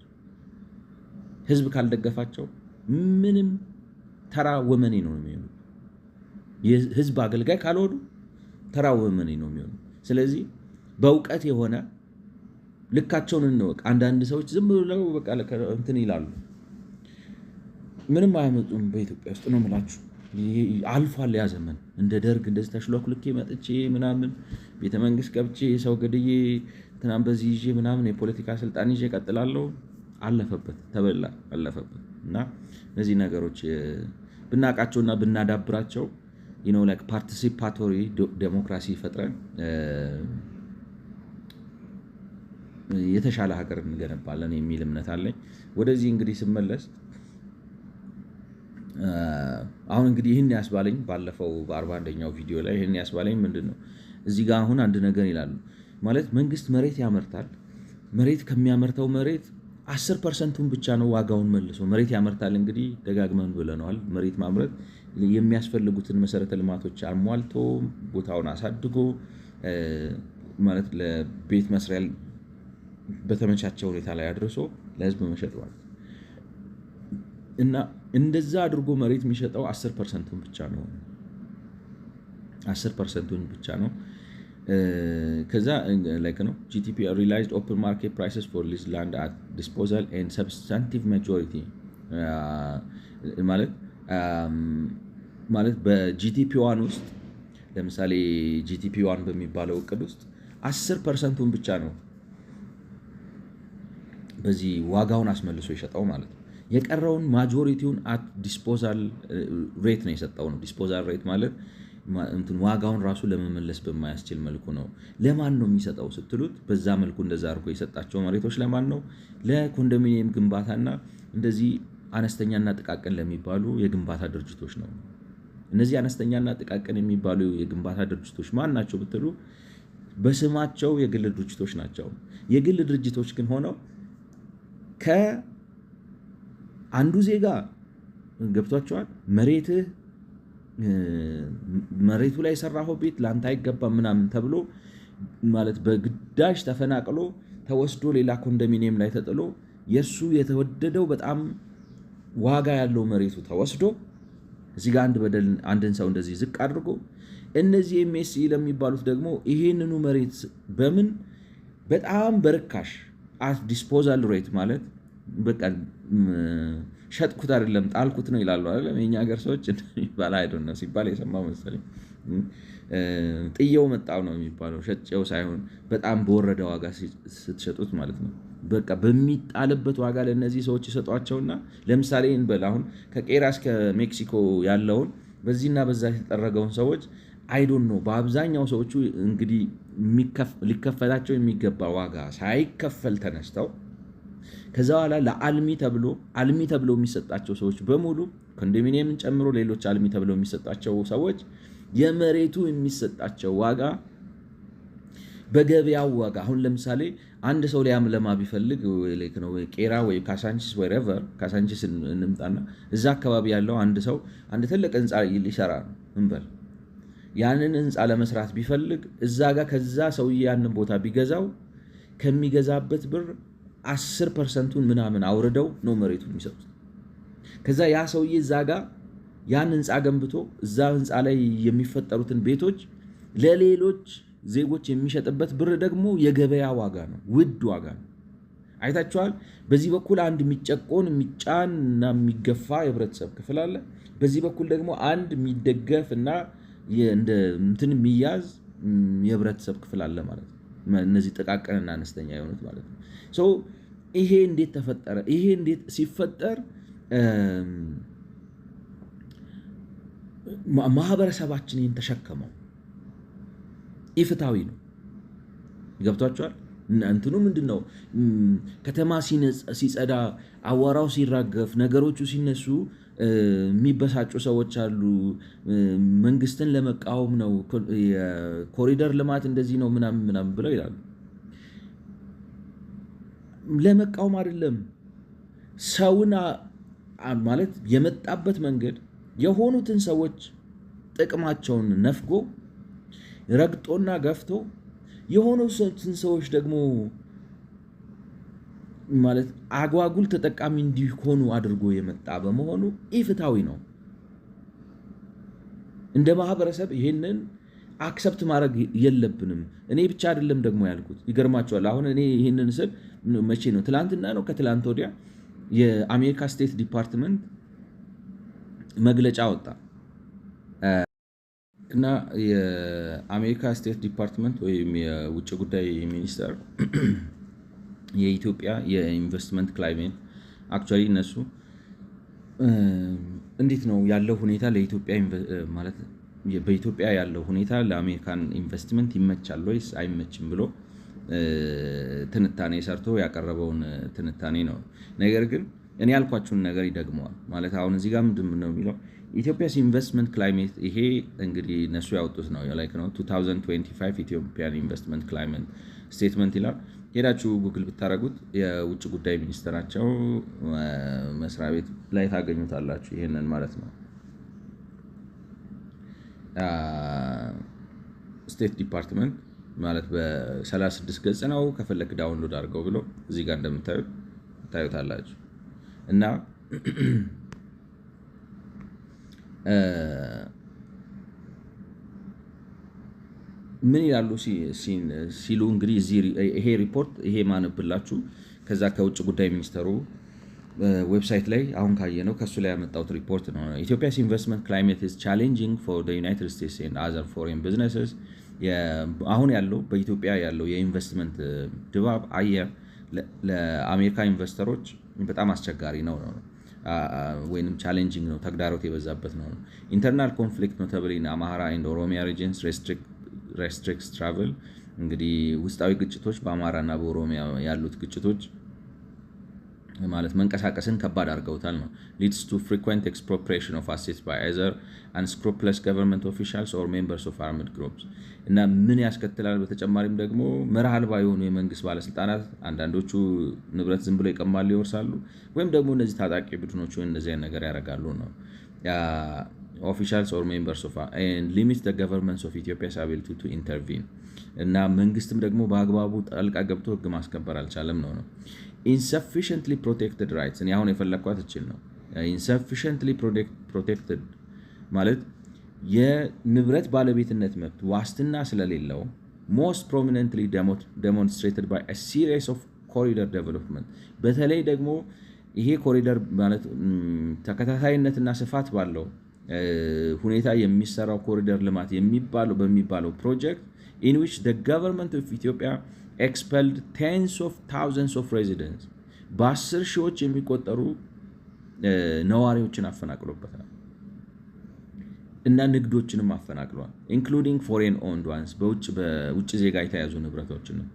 Speaker 1: ህዝብ ካልደገፋቸው ምንም ተራ ወመኔ ነው የሚሆኑ። የህዝብ አገልጋይ ካልሆኑ ተራ ወመኔ ነው የሚሆኑ። ስለዚህ በእውቀት የሆነ ልካቸውን እንወቅ። አንዳንድ ሰዎች ዝም ብለው በቃ እንትን ይላሉ፣ ምንም አያመጡም። በኢትዮጵያ ውስጥ ነው የምላችሁ። አልፏል ያ ዘመን። እንደ ደርግ እንደዚህ ተሽሎክልኬ መጥቼ ምናምን ቤተመንግስት ገብቼ ሰው ገድዬ ትናንት በዚህ ይዤ ምናምን የፖለቲካ ስልጣን ይዤ እቀጥላለሁ። አለፈበት፣ ተበላ፣ አለፈበት። እና እነዚህ ነገሮች ብናውቃቸውና ብናዳብራቸው ላይክ ፓርቲሲፓቶሪ ዴሞክራሲ ፈጥረን የተሻለ ሀገር እንገነባለን የሚል እምነት አለኝ። ወደዚህ እንግዲህ ስመለስ አሁን እንግዲህ ይህን ያስባለኝ ባለፈው በ41ኛው ቪዲዮ ላይ ይህን ያስባለኝ ምንድን ነው? እዚህ ጋር አሁን አንድ ነገር ይላሉ ማለት መንግስት መሬት ያመርታል። መሬት ከሚያመርተው መሬት 10%ን ብቻ ነው ዋጋውን መልሶ መሬት ያመርታል። እንግዲህ ደጋግመን ብለነዋል። መሬት ማምረት የሚያስፈልጉትን መሰረተ ልማቶች አሟልቶ ቦታውን አሳድጎ ማለት ለቤት መስሪያ በተመቻቸ ሁኔታ ላይ አድርሶ ለህዝብ መሸጥ ማለት እና እንደዛ አድርጎ መሬት የሚሸጠው 10% ብቻ ነው 10% ብቻ ነው። ከዛ like ነው GTP realized open market prices for leased land at disposal and substantive majority ማለት በጂቲፒ 1 ውስጥ ለምሳሌ ጂቲፒ 1 በሚባለው እቅድ ውስጥ 10%ን ብቻ ነው በዚህ ዋጋውን አስመልሶ የሸጠው ማለት ነው። የቀረውን ማጆሪቲውን አት ዲስፖዛል ሬት ነው የሰጠው ነው። ዲስፖዛል ሬት ማለት ዋጋውን ራሱ ለመመለስ በማያስችል መልኩ ነው። ለማን ነው የሚሰጠው ስትሉት በዛ መልኩ እንደዛ አድርጎ የሰጣቸው መሬቶች ለማን ነው? ለኮንዶሚኒየም ግንባታና እንደዚህ አነስተኛና ጥቃቅን ለሚባሉ የግንባታ ድርጅቶች ነው። እነዚህ አነስተኛና ጥቃቅን የሚባሉ የግንባታ ድርጅቶች ማን ናቸው ብትሉ በስማቸው የግል ድርጅቶች ናቸው። የግል ድርጅቶች ግን ሆነው ከአንዱ ዜጋ ገብቷቸዋል መሬቱ ላይ የሰራኸው ቤት ለአንተ አይገባም ምናምን ተብሎ ማለት በግዳጅ ተፈናቅሎ ተወስዶ ሌላ ኮንዶሚኒየም ላይ ተጥሎ የእሱ የተወደደው በጣም ዋጋ ያለው መሬቱ ተወስዶ እዚህ ጋር አንድን ሰው እንደዚህ ዝቅ አድርጎ እነዚህ ኤምኤስኢ ለሚባሉት ደግሞ ይሄንኑ መሬት በምን በጣም በርካሽ አት ዲስፖዛል ሬት ማለት በቃ ሸጥኩት አይደለም ጣልኩት ነው ይላሉ አይደል? የኛ ሀገር ሰዎች ይባል አይደለም ሲባል የሰማው መሰለኝ። ጥየው መጣው ነው የሚባለው፣ ሸጬው ሳይሆን በጣም በወረደ ዋጋ ስትሸጡት ማለት ነው። በቃ በሚጣልበት ዋጋ ለነዚህ ሰዎች ይሰጧቸውና ለምሳሌ እንበል አሁን ከቄራ እስከ ሜክሲኮ ያለውን በዚህና በዛ የተጠረገውን ሰዎች አይዶን ነው በአብዛኛው ሰዎቹ እንግዲህ ሊከፈላቸው የሚገባ ዋጋ ሳይከፈል ተነስተው ከዛ በኋላ ለአልሚ ተብሎ የሚሰጣቸው ሰዎች በሙሉ ኮንዶሚኒየምን ጨምሮ ሌሎች አልሚ ተብሎ የሚሰጣቸው ሰዎች የመሬቱ የሚሰጣቸው ዋጋ በገበያው ዋጋ አሁን ለምሳሌ አንድ ሰው ሊያምለማ ቢፈልግ ነው ቄራ ወይ ካሳንቺስ ወይሬቨር ካሳንቺስ እንምጣና እዛ አካባቢ ያለው አንድ ሰው አንድ ትልቅ ህንፃ ሊሰራ ነው እንበል። ያንን ህንፃ ለመስራት ቢፈልግ እዛ ጋር ከዛ ሰውዬ ያንን ቦታ ቢገዛው ከሚገዛበት ብር 10%ን ምናምን አውርደው ነው መሬቱን የሚሰጡት። ከዛ ያ ሰውዬ እዛ ጋር ያን ህንፃ ገንብቶ እዛ ህንፃ ላይ የሚፈጠሩትን ቤቶች ለሌሎች ዜጎች የሚሸጥበት ብር ደግሞ የገበያ ዋጋ ነው፣ ውድ ዋጋ ነው። አይታችኋል። በዚህ በኩል አንድ የሚጨቆን የሚጫን እና የሚገፋ የህብረተሰብ ክፍል አለ። በዚህ በኩል ደግሞ አንድ የሚደገፍ እና እንትን የሚያዝ የህብረተሰብ ክፍል አለ ማለት ነው። እነዚህ ጥቃቅንና አነስተኛ የሆኑት ማለት ነው። ይሄ እንዴት ተፈጠረ? ይሄ እንዴት ሲፈጠር ማህበረሰባችን ይህን ተሸከመው? ኢፍታዊ ነው። ገብቷቸዋል። እንትኑ ምንድን ነው? ከተማ ሲጸዳ፣ አዋራው ሲራገፍ፣ ነገሮቹ ሲነሱ የሚበሳጩ ሰዎች አሉ። መንግስትን ለመቃወም ነው፣ የኮሪደር ልማት እንደዚህ ነው ምናምን ብለው ይላሉ። ለመቃወም አይደለም። ሰውን ማለት የመጣበት መንገድ የሆኑትን ሰዎች ጥቅማቸውን ነፍጎ ረግጦና ገፍቶ የሆኑትን ሰዎች ደግሞ ማለት አጓጉል ተጠቃሚ እንዲሆኑ አድርጎ የመጣ በመሆኑ ኢፍታዊ ነው። እንደ ማህበረሰብ ይሄንን አክሰፕት ማድረግ የለብንም። እኔ ብቻ አይደለም ደግሞ ያልኩት። ይገርማቸዋል። አሁን እኔ ይሄንን ስል መቼ ነው? ትላንትና ነው ከትላንት ወዲያ የአሜሪካ ስቴት ዲፓርትመንት መግለጫ ወጣ እና የአሜሪካ ስቴት ዲፓርትመንት ወይም የውጭ ጉዳይ ሚኒስቴር የኢትዮጵያ የኢንቨስትመንት ክላይሜት አክቹዋሊ እነሱ እንዴት ነው ያለው ሁኔታ ለኢትዮጵያ ማለት በኢትዮጵያ ያለው ሁኔታ ለአሜሪካን ኢንቨስትመንት ይመቻል ወይስ አይመችም ብሎ ትንታኔ ሰርቶ ያቀረበውን ትንታኔ ነው። ነገር ግን እኔ ያልኳችሁን ነገር ይደግመዋል ማለት አሁን እዚህ ጋር ምንድን ነው የሚለው ኢትዮጵያስ ኢንቨስትመንት ክላይሜት ይሄ እንግዲህ እነሱ ያወጡት ነው ላይክ ነው 2025 ኢትዮጵያን ኢንቨስትመንት ክላይሜት ስቴትመንት ይላል። ሄዳችሁ ጉግል ብታደረጉት የውጭ ጉዳይ ሚኒስትራቸው መስሪያ ቤት ላይ ታገኙታላችሁ ይሄንን ማለት ነው። ስቴት ዲፓርትመንት ማለት በ36 ገጽ ነው። ከፈለክ ዳውንሎድ አድርገው ብሎ እዚህ ጋር እንደምታዩት ታዩታላችሁ። እና ምን ይላሉ ሲሉ እንግዲህ ይሄ ሪፖርት ይሄ ማነብላችሁ ከዛ ከውጭ ጉዳይ ሚኒስተሩ ዌብሳይት ላይ አሁን ካየነው ከሱ ላይ ያመጣሁት ሪፖርት ነው። ኢትዮጵያስ ኢንቨስትመንት ክላይሜት ኢዝ ቻሌንጂንግ ፎር ዘ ዩናይትድ ስቴትስ ኤንድ አዘር ፎሬን ቢዝነስስ። አሁን ያለው በኢትዮጵያ ያለው የኢንቨስትመንት ድባብ አየር ለአሜሪካ ኢንቨስተሮች በጣም አስቸጋሪ ነው ወይም ቻሌንጂንግ ነው፣ ተግዳሮት የበዛበት ነው። ኢንተርናል ኮንፍሊክት ኖታብሊ ኢን አማራ ኤንድ ኦሮሚያ ሪጅንስ ሬስትሪክትስ ትራቨል። እንግዲህ ውስጣዊ ግጭቶች በአማራ እና በኦሮሚያ ያሉት ግጭቶች ማለት መንቀሳቀስን ከባድ አድርገውታል ነው። ሊድስ ቱ ፍሪኩዌንት ኤክስፕሮፕሪዬሽን ኦፍ አሴትስ ባይ አይዘር አንስክሩፕለስ ገቨርንመንት ኦፊሻልስ ኦር ሜምበርስ ኦፍ አርምድ ግሩፕስ። እና ምን ያስከትላል? በተጨማሪም ደግሞ መርህ አልባ የሆኑ የመንግስት ባለስልጣናት አንዳንዶቹ ንብረት ዝም ብሎ ይቀማሉ፣ ይወርሳሉ፣ ወይም ደግሞ እነዚህ ታጣቂ ቡድኖች እነዚያን ነገር ያደርጋሉ ነው። ኦፊሻልስ ኦር ሜምበርስ ኦፍ ሊሚት ዘ ገቨርንመንትስ ኦፍ ኢትዮጵያስ አቢሊቲ ቱ ኢንተርቪን። እና መንግስትም ደግሞ በአግባቡ ጣልቃ ገብቶ ህግ ማስከበር አልቻለም ነው። ኢንሰፊሽንትሊ ፕሮቴክትድ ራይትስ። እኔ አሁን የፈለግኳት እችል ነው። ኢንሰፊሽንትሊ ፕሮቴክትድ ማለት የንብረት ባለቤትነት መብት ዋስትና ስለሌለው ሞስት ፕሮሚነንትሊ ዴሞንስትሬትድ ባይ አ ሲሪስ ኦፍ ኮሪደር ዴቨሎፕመንት። በተለይ ደግሞ ይሄ ኮሪደር ማለት ተከታታይነትና ስፋት ባለው ሁኔታ የሚሰራው ኮሪደር ልማት በሚባለው ፕሮጀክት in which the government of Ethiopia expelled tens of thousands of residents በ10 ሺዎች የሚቆጠሩ ነዋሪዎችን አፈናቅሎበታል እና ንግዶችንም አፈናቅሏል including foreign owned ones በውጭ ዜጋ የተያዙ ንብረቶችንም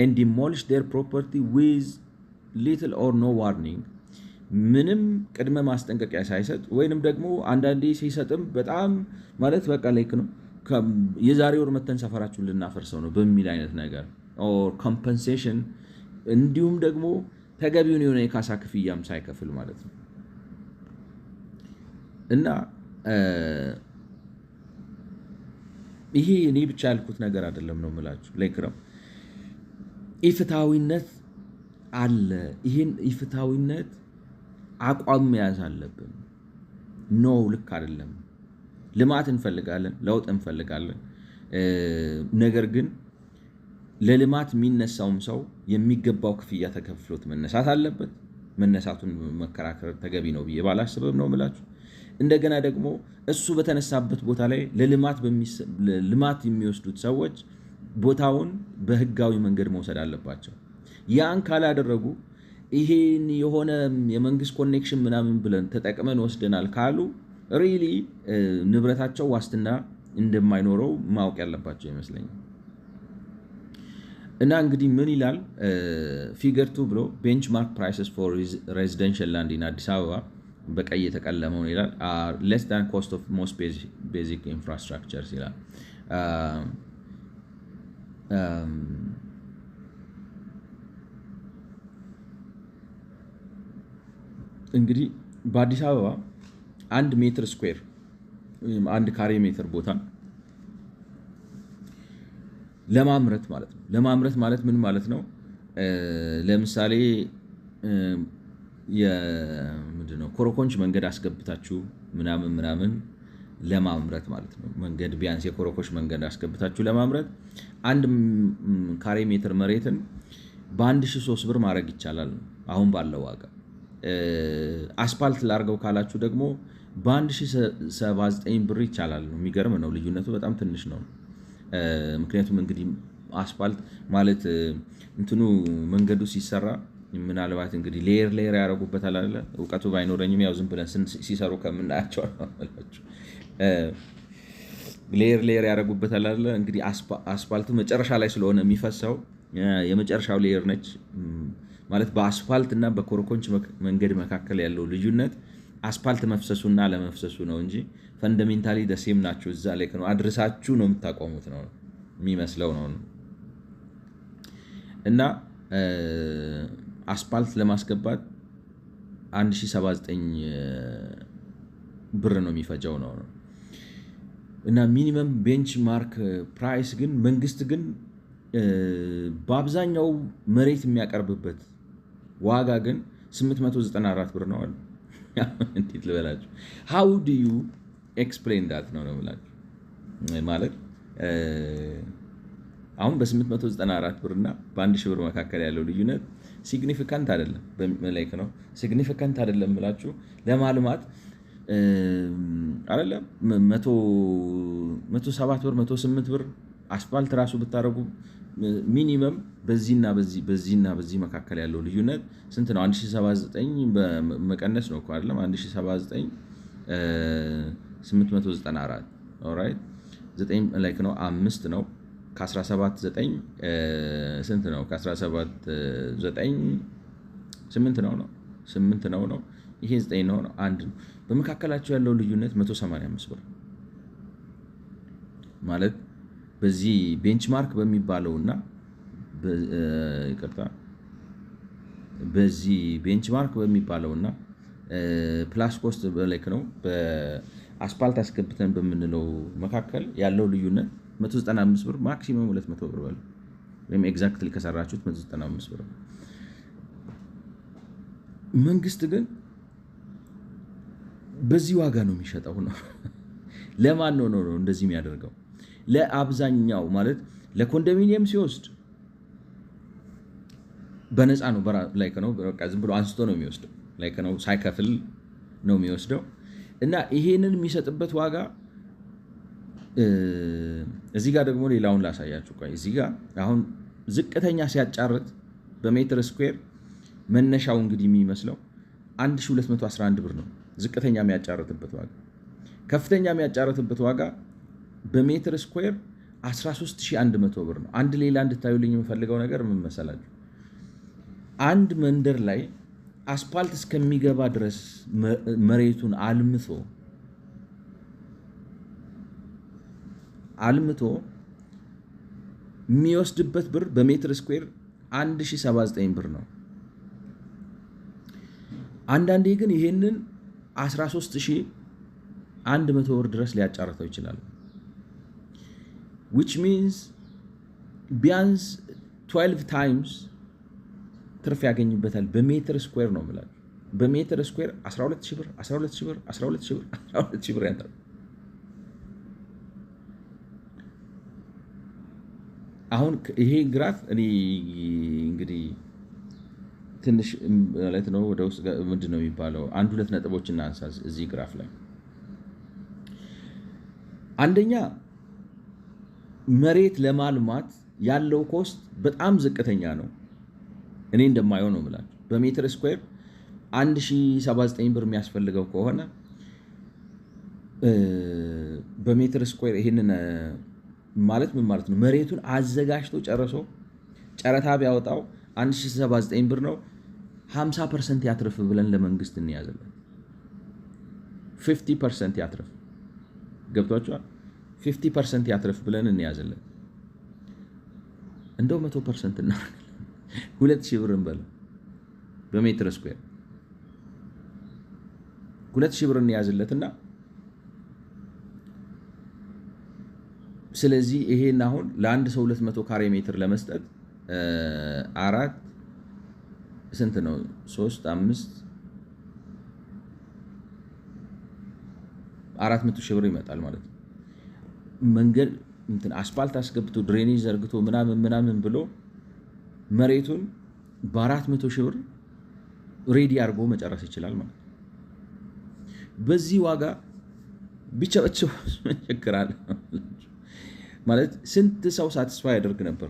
Speaker 1: and demolished their property with little or no warning ምንም ቅድመ ማስጠንቀቂያ ሳይሰጥ ወይንም ደግሞ አንዳንዴ ሲሰጥም በጣም ማለት በቃ ላይክ ነው የዛሬ ወር መተን ሰፈራችሁን ልናፈርሰው ነው በሚል አይነት ነገር ኦር ኮምፐንሴሽን እንዲሁም ደግሞ ተገቢውን የሆነ የካሳ ክፍያም ሳይከፍል ማለት ነው። እና ይሄ እኔ ብቻ ያልኩት ነገር አይደለም ነው የምላችሁ። ላይክ ነው ኢፍትሃዊነት አለ። ይሄን ኢፍትሃዊነት አቋም መያዝ አለብን። ኖ ልክ አይደለም። ልማት እንፈልጋለን፣ ለውጥ እንፈልጋለን። ነገር ግን ለልማት የሚነሳውም ሰው የሚገባው ክፍያ ተከፍሎት መነሳት አለበት። መነሳቱን መከራከር ተገቢ ነው ብዬ ባላስብም ነው የምላችሁ። እንደገና ደግሞ እሱ በተነሳበት ቦታ ላይ ለልማት የሚወስዱት ሰዎች ቦታውን በህጋዊ መንገድ መውሰድ አለባቸው። ያን ካላደረጉ ይሄን የሆነ የመንግስት ኮኔክሽን ምናምን ብለን ተጠቅመን ወስደናል ካሉ ሪሊ ንብረታቸው ዋስትና እንደማይኖረው ማወቅ ያለባቸው ይመስለኛል። እና እንግዲህ ምን ይላል ፊገር 2 ብሎ ቤንችማርክ ፕራይስስ ፎር ሬዚደንሻል ላንድ ኢን አዲስ አበባ በቀይ የተቀለመው ይላል ሌስ ዳን ኮስት ኦፍ ሞስት ቤዚክ ኢንፍራስትራክቸርስ ይላል። እንግዲህ በአዲስ አበባ 1 ሜትር ስኩዌር ወይም 1 ካሬ ሜትር ቦታ ለማምረት ማለት ነው። ለማምረት ማለት ምን ማለት ነው? ለምሳሌ ምንድነው ኮረኮንች መንገድ አስገብታችሁ ምናምን ለማምረት ማለት ነው። መንገድ ቢያንስ የኮረኮንች መንገድ አስገብታችሁ ለማምረት 1 ካሬ ሜትር መሬትን በ1003 ብር ማድረግ ይቻላል አሁን ባለው ዋጋ። አስፓልት ላርገው ካላችሁ ደግሞ በ1079 ብር ይቻላል። የሚገርም ነው። ልዩነቱ በጣም ትንሽ ነው። ምክንያቱም እንግዲህ አስፓልት ማለት እንትኑ መንገዱ ሲሰራ ምናልባት እንግዲህ ሌየር ያደረጉበታል አይደለ? እውቀቱ ባይኖረኝም ያው ዝም ብለን ሲሰሩ ከምናያቸው ሌየር ያደረጉበታል አይደለ? እንግዲህ አስፓልቱ መጨረሻ ላይ ስለሆነ የሚፈሰው የመጨረሻው ሌየር ነች ማለት በአስፋልት እና በኮረኮንች መንገድ መካከል ያለው ልዩነት አስፋልት መፍሰሱና ለመፍሰሱ ነው እንጂ ፈንዳሜንታሊ ደሴም ናቸው። እዛ ላይ ነው አድርሳችሁ ነው የምታቆሙት ነው የሚመስለው ነው። እና አስፋልት ለማስገባት 1079 ብር ነው የሚፈጀው ነው። እና ሚኒመም ቤንችማርክ ፕራይስ ግን መንግስት ግን በአብዛኛው መሬት የሚያቀርብበት ዋጋ ግን 894 ብር ነው አሉ። እንዴት ልበላችሁ? how do you explain that ነው ብላችሁ ማለት አሁን በ894 ብር እና በ1000 ብር መካከል ያለው ልዩነት ሲግኒፊካንት አይደለም። በመላክ ነው ሲግኒፊካንት አይደለም ብላችሁ ለማልማት አይደለም 107 ብር 108 ብር አስፋልት ራሱ ብታረጉ ሚኒመም በዚህና በዚህ መካከል ያለው ልዩነት ስንት ነው? 1079 በመቀነስ ነው እኮ አይደለም 1079 894 ኦልራይት 9 ላይክ ነው 5 ነው ከ17 9 ስንት ነው? ከ17 9 8 ነው 8 ነው ይሄ 9 ነው 1 ነው። በመካከላቸው ያለው ልዩነት 185 ብር ማለት በዚህ ቤንችማርክ በሚባለውና ይቅርታ በዚህ ቤንችማርክ በሚባለውና ፕላስ ኮስት በላይክ ነው በአስፓልት አስገብተን በምንለው መካከል ያለው ልዩነት 195 ብር ማክሲመም 200 ብር በለው ወይም ኤግዛክትሊ ከሰራችሁት 195 ብር። መንግስት ግን በዚህ ዋጋ ነው የሚሸጠው ነው። ለማን ነው እንደዚህ የሚያደርገው? ለአብዛኛው ማለት ለኮንዶሚኒየም ሲወስድ በነፃ ነው ላይክ ነው በቃ ዝም ብሎ አንስቶ ነው የሚወስደው ላይክ ነው ሳይከፍል ነው የሚወስደው እና ይሄንን የሚሰጥበት ዋጋ እዚህ ጋር ደግሞ ሌላውን ላሳያችሁ። ቆይ እዚህ ጋር አሁን ዝቅተኛ ሲያጫርት በሜትር ስኩዌር መነሻው እንግዲህ የሚመስለው 1211 ብር ነው ዝቅተኛ የሚያጫርትበት ዋጋ። ከፍተኛ የሚያጫርትበት ዋጋ በሜትር ስኩዌር 13100 ብር ነው። አንድ ሌላ እንድታዩልኝ የምፈልገው ነገር ምን መሰላችሁ? አንድ መንደር ላይ አስፓልት እስከሚገባ ድረስ መሬቱን አልምቶ የሚወስድበት ብር በሜትር ስኩዌር 1079 ብር ነው። አንዳንዴ ግን ይሄንን 13100 ብር ድረስ ሊያጫርተው ይችላል። which means ቢያንስ 12 times ትርፍ ያገኝበታል በሜትር ስኩዌር ነው ማለት። በሜትር ስኩዌር 12000 ብር 12000 ብር 12000 ብር 12000 ብር ያንተ። አሁን ይሄ ግራፍ እኔ እንግዲህ ትንሽ ማለት ነው ወደ ውስጥ ምንድነው የሚባለው አንድ ሁለት ነጥቦች እናንሳ እዚህ ግራፍ ላይ። አንደኛ መሬት ለማልማት ያለው ኮስት በጣም ዝቅተኛ ነው። እኔ እንደማየው ነው ማለት በሜትር ስኩዌር 1079 ብር የሚያስፈልገው ከሆነ በሜትር ስኩዌር ይሄንን ማለት ምን ማለት ነው? መሬቱን አዘጋጅቶ ጨርሶ ጨረታ ቢያወጣው 1079 ብር ነው። 50% ያትርፍ ብለን ለመንግስት እንያዘለን። 50% ያትርፍ ገብቷችኋል? 50% ያትርፍ ብለን እንያዘለን። እንደው 100% እና 2000 ብር እንበለው በሜትር ስኩዌር 2000 ብር እንያዝለትና ስለዚህ ይሄን አሁን ለአንድ ሰው 200 ካሬ ሜትር ለመስጠት 4 ስንት ነው? 3 5 400 ሺህ ብር ይመጣል ማለት ነው። መንገድ እንትን አስፓልት አስገብቶ ድሬኔጅ ዘርግቶ ምናምን ብሎ መሬቱን በ400 ሺህ ብር ሬዲ አድርጎ መጨረስ ይችላል ማለት ነው። በዚህ ዋጋ ቢቸበቸው ይቸግራል ማለት ስንት ሰው ሳቲስፋይ ያደርግ ነበር?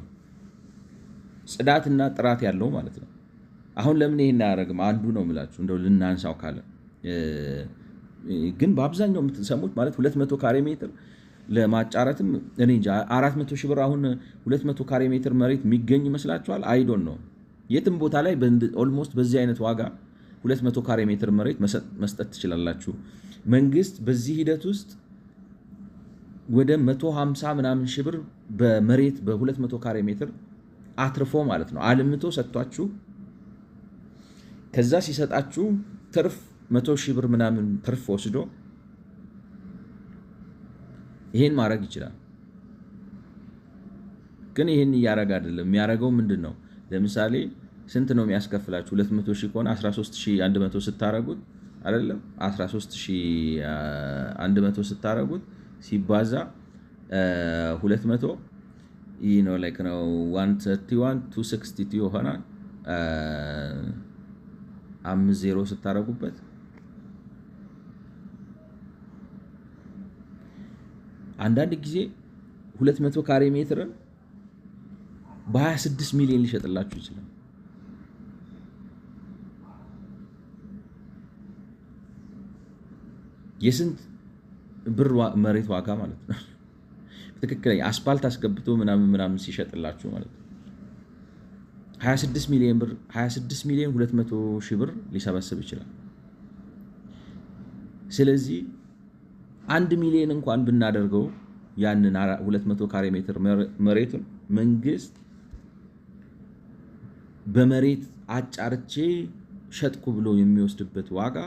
Speaker 1: ጽዳትና ጥራት ያለው ማለት ነው። አሁን ለምን ይሄን አያደርግም? አንዱ ነው የምላችሁ እንደው ልናንሳው ካለ ግን በአብዛኛው የምትሰሙት ማለት 200 ካሬ ሜትር ለማጫረትም እኔ እንጃ 400 ሺህ ብር አሁን 200 ካሬ ሜትር መሬት የሚገኝ ይመስላችኋል? አይዶን ነው የትም ቦታ ላይ ኦልሞስት በዚህ አይነት ዋጋ 200 ካሬ ሜትር መሬት መስጠት ትችላላችሁ። መንግስት በዚህ ሂደት ውስጥ ወደ 150 ምናምን ሺህ ብር በመሬት በ200 ካሬ ሜትር አትርፎ ማለት ነው አልምቶ ሰጥቷችሁ ከዛ ሲሰጣችሁ ትርፍ 100 ሺህ ብር ምናምን ትርፍ ወስዶ ይሄን ማድረግ ይችላል። ግን ይሄን እያደረገ አይደለም። የሚያደርገው ምንድነው? ለምሳሌ ስንት ነው የሚያስከፍላችሁ? 200 ሺህ ከሆነ 13100 ስታረጉት አይደለም 13100 ስታረጉት ሲባዛ 200 ይህ ነው ላይክ ነው 131 262 ይሆናል። 50 ስታረጉበት አንዳንድ ጊዜ 200 ካሬ ሜትርን በ26 ሚሊዮን ሊሸጥላችሁ ይችላል። የስንት ብር መሬት ዋጋ ማለት ነው። ትክክለኛ አስፓልት አስገብቶ ምናምን ሲሸጥላችሁ ማለት ነው 26 ሚሊዮን ብር 26 ሚሊዮን 200 ሺህ ብር ሊሰበስብ ይችላል። ስለዚህ 1 ሚሊዮን እንኳን ብናደርገው ያንን 200 ካሬ ሜትር መሬቱን መንግስት በመሬት አጫርቼ ሸጥኩ ብሎ የሚወስድበት ዋጋ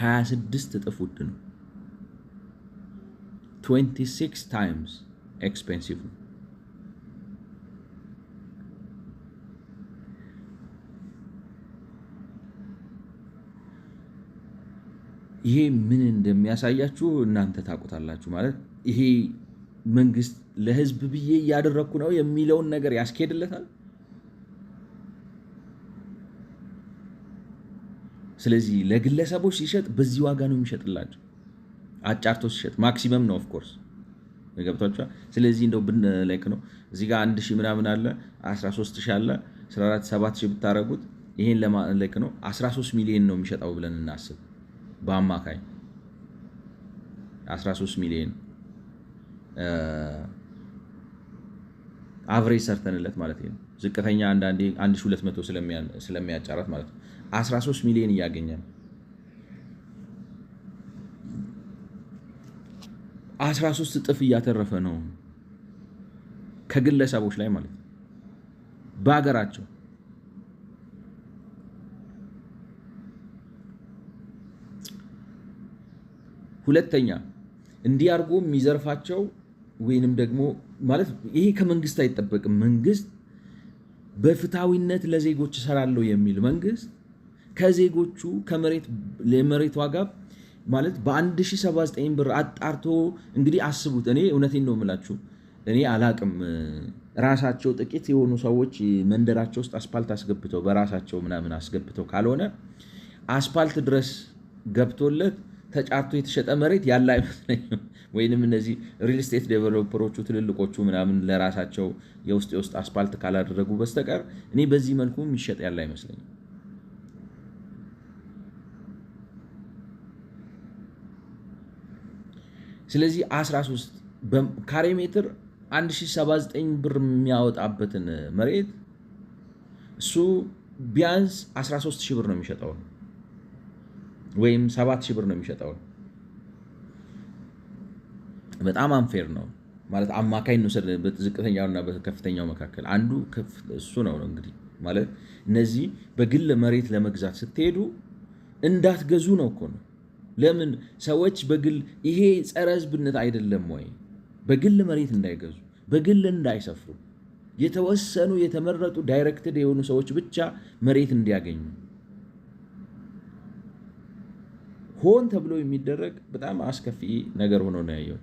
Speaker 1: 26 እጥፍ ውድ ነው። 26 times expensive ነው። ይሄ ምን እንደሚያሳያችሁ እናንተ ታውቁታላችሁ። ማለት ይሄ መንግስት ለህዝብ ብዬ እያደረኩ ነው የሚለውን ነገር ያስኬድለታል። ስለዚህ ለግለሰቦች ሲሸጥ በዚህ ዋጋ ነው የሚሸጥላቸው። አጫርቶ ሲሸጥ ማክሲመም ነው ኦፍ ኮርስ ገብቷችኋል። ስለዚህ እንደው ብን ላይክ ነው እዚህ ጋር 1000 ምናምን አለ 13000 አለ 147,000 ብታረጉት ይሄን ላይክ ነው 13 ሚሊዮን ነው የሚሸጠው ብለን እናስብ። በአማካይ 13 ሚሊዮን አቨሬጅ ሰርተንለት ማለት ነው። ዝቅተኛ አንዳንዴ 1200 ስለሚያጫራት ማለት ነው 13 ሚሊዮን እያገኘ ነው። 13 እጥፍ እያተረፈ ነው ከግለሰቦች ላይ ማለት ነው በሀገራቸው። ሁለተኛ እንዲህ አድርጎ የሚዘርፋቸው ወይንም ደግሞ ማለት ይሄ ከመንግስት አይጠበቅም። መንግስት በፍትሃዊነት ለዜጎች እሰራለሁ የሚል መንግስት ከዜጎቹ ለመሬት ዋጋ ማለት በ1079 ብር አጣርቶ እንግዲህ አስቡት። እኔ እውነቴን ነው የምላችሁ፣ እኔ አላቅም። ራሳቸው ጥቂት የሆኑ ሰዎች መንደራቸው ውስጥ አስፓልት አስገብተው በራሳቸው ምናምን አስገብተው ካልሆነ አስፓልት ድረስ ገብቶለት ተጫርቶ የተሸጠ መሬት ያለ አይመስለኝም። ወይንም እነዚህ ሪል ስቴት ዴቨሎፐሮቹ ትልልቆቹ ምናምን ለራሳቸው የውስጥ አስፓልት ካላደረጉ በስተቀር እኔ በዚህ መልኩ የሚሸጥ ያለ አይመስለኝም። ስለዚህ 13 ካሬ ሜትር 1079 ብር የሚያወጣበትን መሬት እሱ ቢያንስ 13,000 ብር ነው የሚሸጠው ወይም 7,000 ብር ነው የሚሸጠው። በጣም አንፌር ነው ማለት አማካኝ ነው። በዝቅተኛውና በከፍተኛው መካከል አንዱ እሱ ነው እንግዲህ ማለት እነዚህ በግል መሬት ለመግዛት ስትሄዱ እንዳትገዙ ነው እኮ ነው። ለምን ሰዎች በግል ይሄ ጸረ ህዝብነት አይደለም ወይ? በግል መሬት እንዳይገዙ፣ በግል እንዳይሰፍሩ፣ የተወሰኑ የተመረጡ ዳይሬክትድ የሆኑ ሰዎች ብቻ መሬት እንዲያገኙ ሆን ተብሎ የሚደረግ በጣም አስከፊ ነገር ሆኖ ነው ያየው።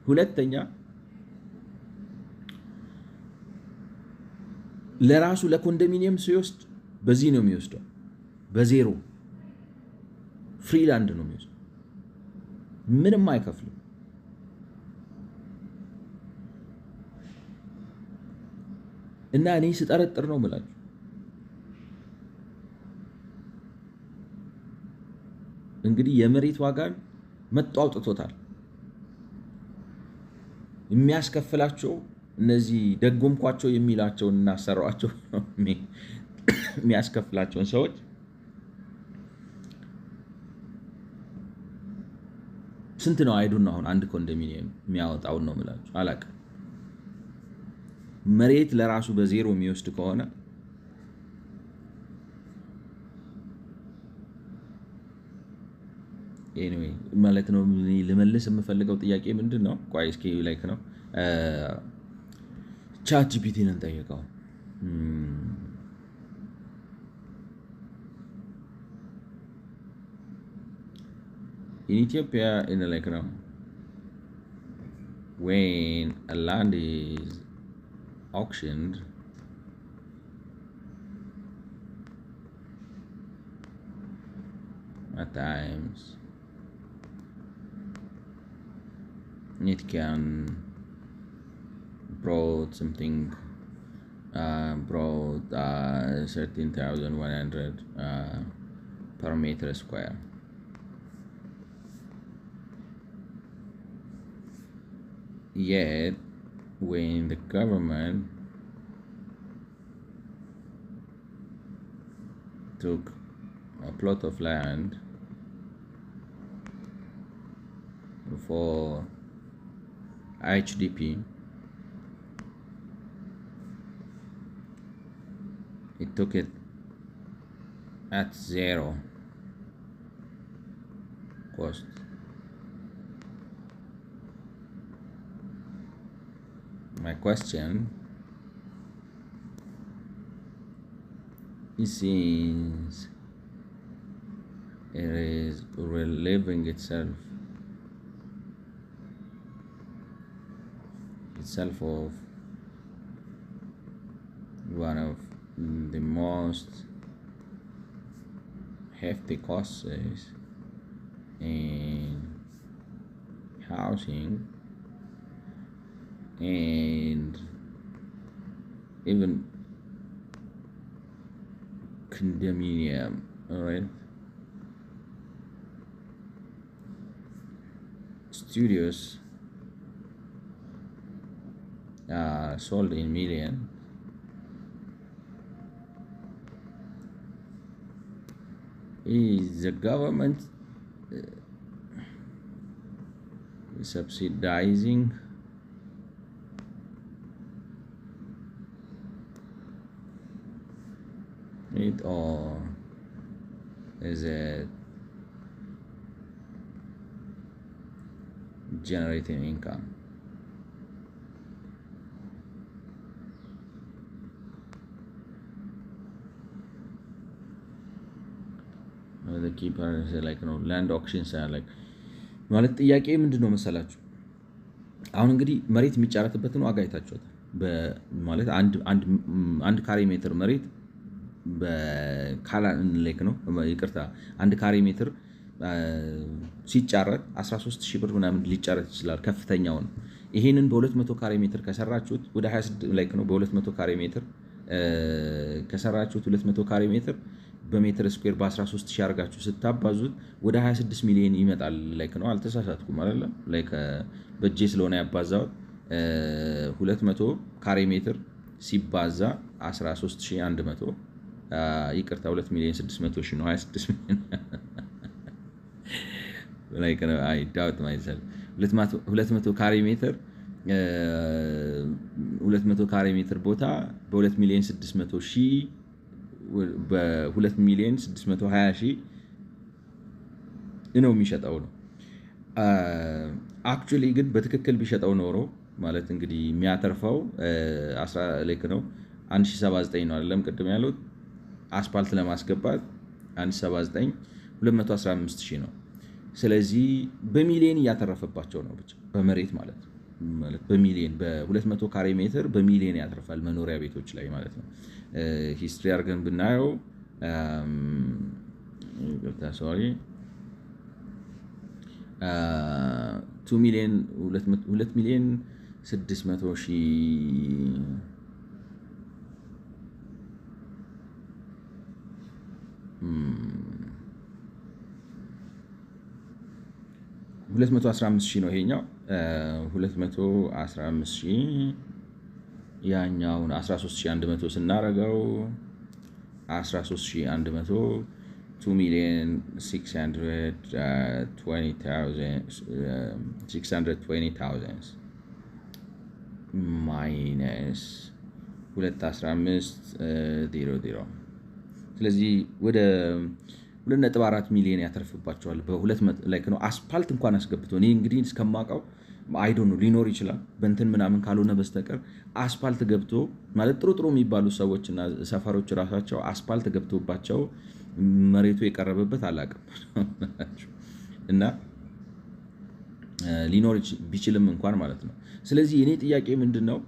Speaker 1: ሁለተኛ ለራሱ ለኮንዶሚኒየም ሲወስድ በዚህ ነው የሚወስደው፣ በዜሮ ፍሪላንድ ነው የሚወስደው፣ ምንም አይከፍልም። እና እኔ ስጠረጥር ነው የምላችሁ እንግዲህ የመሬት ዋጋን መጥቶ አውጥቶታል። የሚያስከፍላቸው እነዚህ ደጎምኳቸው የሚላቸውን እናሰራቸው የሚያስከፍላቸውን ሰዎች ስንት ነው አይዱን አሁን አንድ ኮንዶሚኒየም የሚያወጣውን ነው የምላችሁ አላውቅም። መሬት ለራሱ በዜሮ የሚወስድ ከሆነ ኤኒዌይ ማለት ነው። ልመልስ የምፈልገው ጥያቄ ምንድን ነው? ቆይ እስኪ ላይክ ነው ቻት ጂፒቲን እንጠይቀው። in Ethiopia, like when a land is auctioned, at times it can brought something brought 13,100 per meter square. Yet, when the government took a plot of land for HDP, it took it at zero cost. My question is, since it is reliving itself of one of the most hefty costs in housing and even condominium, all right? Studios sold in million. Is the government subsidizing it, or is it generating income? The key part is like land auctions like ማለት ጥያቄ ምንድነው መሰላችሁ? አሁን እንግዲህ መሬት የሚጫረትበትን ዋጋ አይታችኋታል። ማለት አንድ ካሬ ሜትር መሬት ላይክ ነው ይቅርታ፣ አንድ ካሬ ሜትር ሲጫረት 13000 ብር ምናምን ሊጫረት ይችላል፣ ከፍተኛው ነው። ይሄንን በ200 ካሬ ሜትር ከሰራችሁት ወደ 26 ላይክ ነው። በ200 ካሬ ሜትር ከሰራችሁት 200 ካሬ ሜትር በሜትር ስኩዌር በ13000 አድርጋችሁ ስታባዙት ወደ 26 ሚሊዮን ይመጣል። ላይክ ነው፣ አልተሳሳትኩም አይደለም? ላይክ በእጄ ስለሆነ ያባዛው 200 ካሬ ሜትር ሲባዛ 13100 ይቅርታ 2,600,000 ነው። 26 ሚሊዮን ላይክ ነው። አይ ዳውት ማይሰል 200 ካሬ ሜትር 200 ካሬ ሜትር ቦታ በ2,600,000 በ2,620,000 ነው የሚሸጠው ነው። አክቹሊ ግን በትክክል ቢሸጠው ኖሮ ማለት እንግዲህ የሚያተርፈው 10 ነው 1079 ነው አይደለም? ቅድም ያሉት አስፓልት ለማስገባት 1079 215,000 ነው። ስለዚህ በሚሊዮን እያተረፈባቸው ነው ብቻ በመሬት ማለት በሚሊዮን በ200 ካሬ ሜትር በሚሊዮን ያተርፋል መኖሪያ ቤቶች ላይ ማለት ነው። ሂስትሪ አድርገን ብናየው ሶሪ 2,600,000 215,000 ነው ይሄኛው 215,000 ያኛውን 13,100 ስናረገው 13,100 2,620,000 ማይነስ 215,000 ስለዚህ ወደ 2.4 ሚሊዮን ያተርፍባቸዋል። ላይክ ነው አስፓልት እንኳን አስገብቶ እኔ እንግዲህ እስከማውቀው አይዶ ነው ሊኖር ይችላል በእንትን ምናምን ካልሆነ በስተቀር አስፓልት ገብቶ ማለት ጥሩ የሚባሉ ሰዎችና ሰፈሮች ራሳቸው አስፓልት ገብቶባቸው መሬቱ የቀረበበት አላውቅም። እና ሊኖር ቢችልም እንኳን ማለት ነው። ስለዚህ የኔ ጥያቄ ምንድነው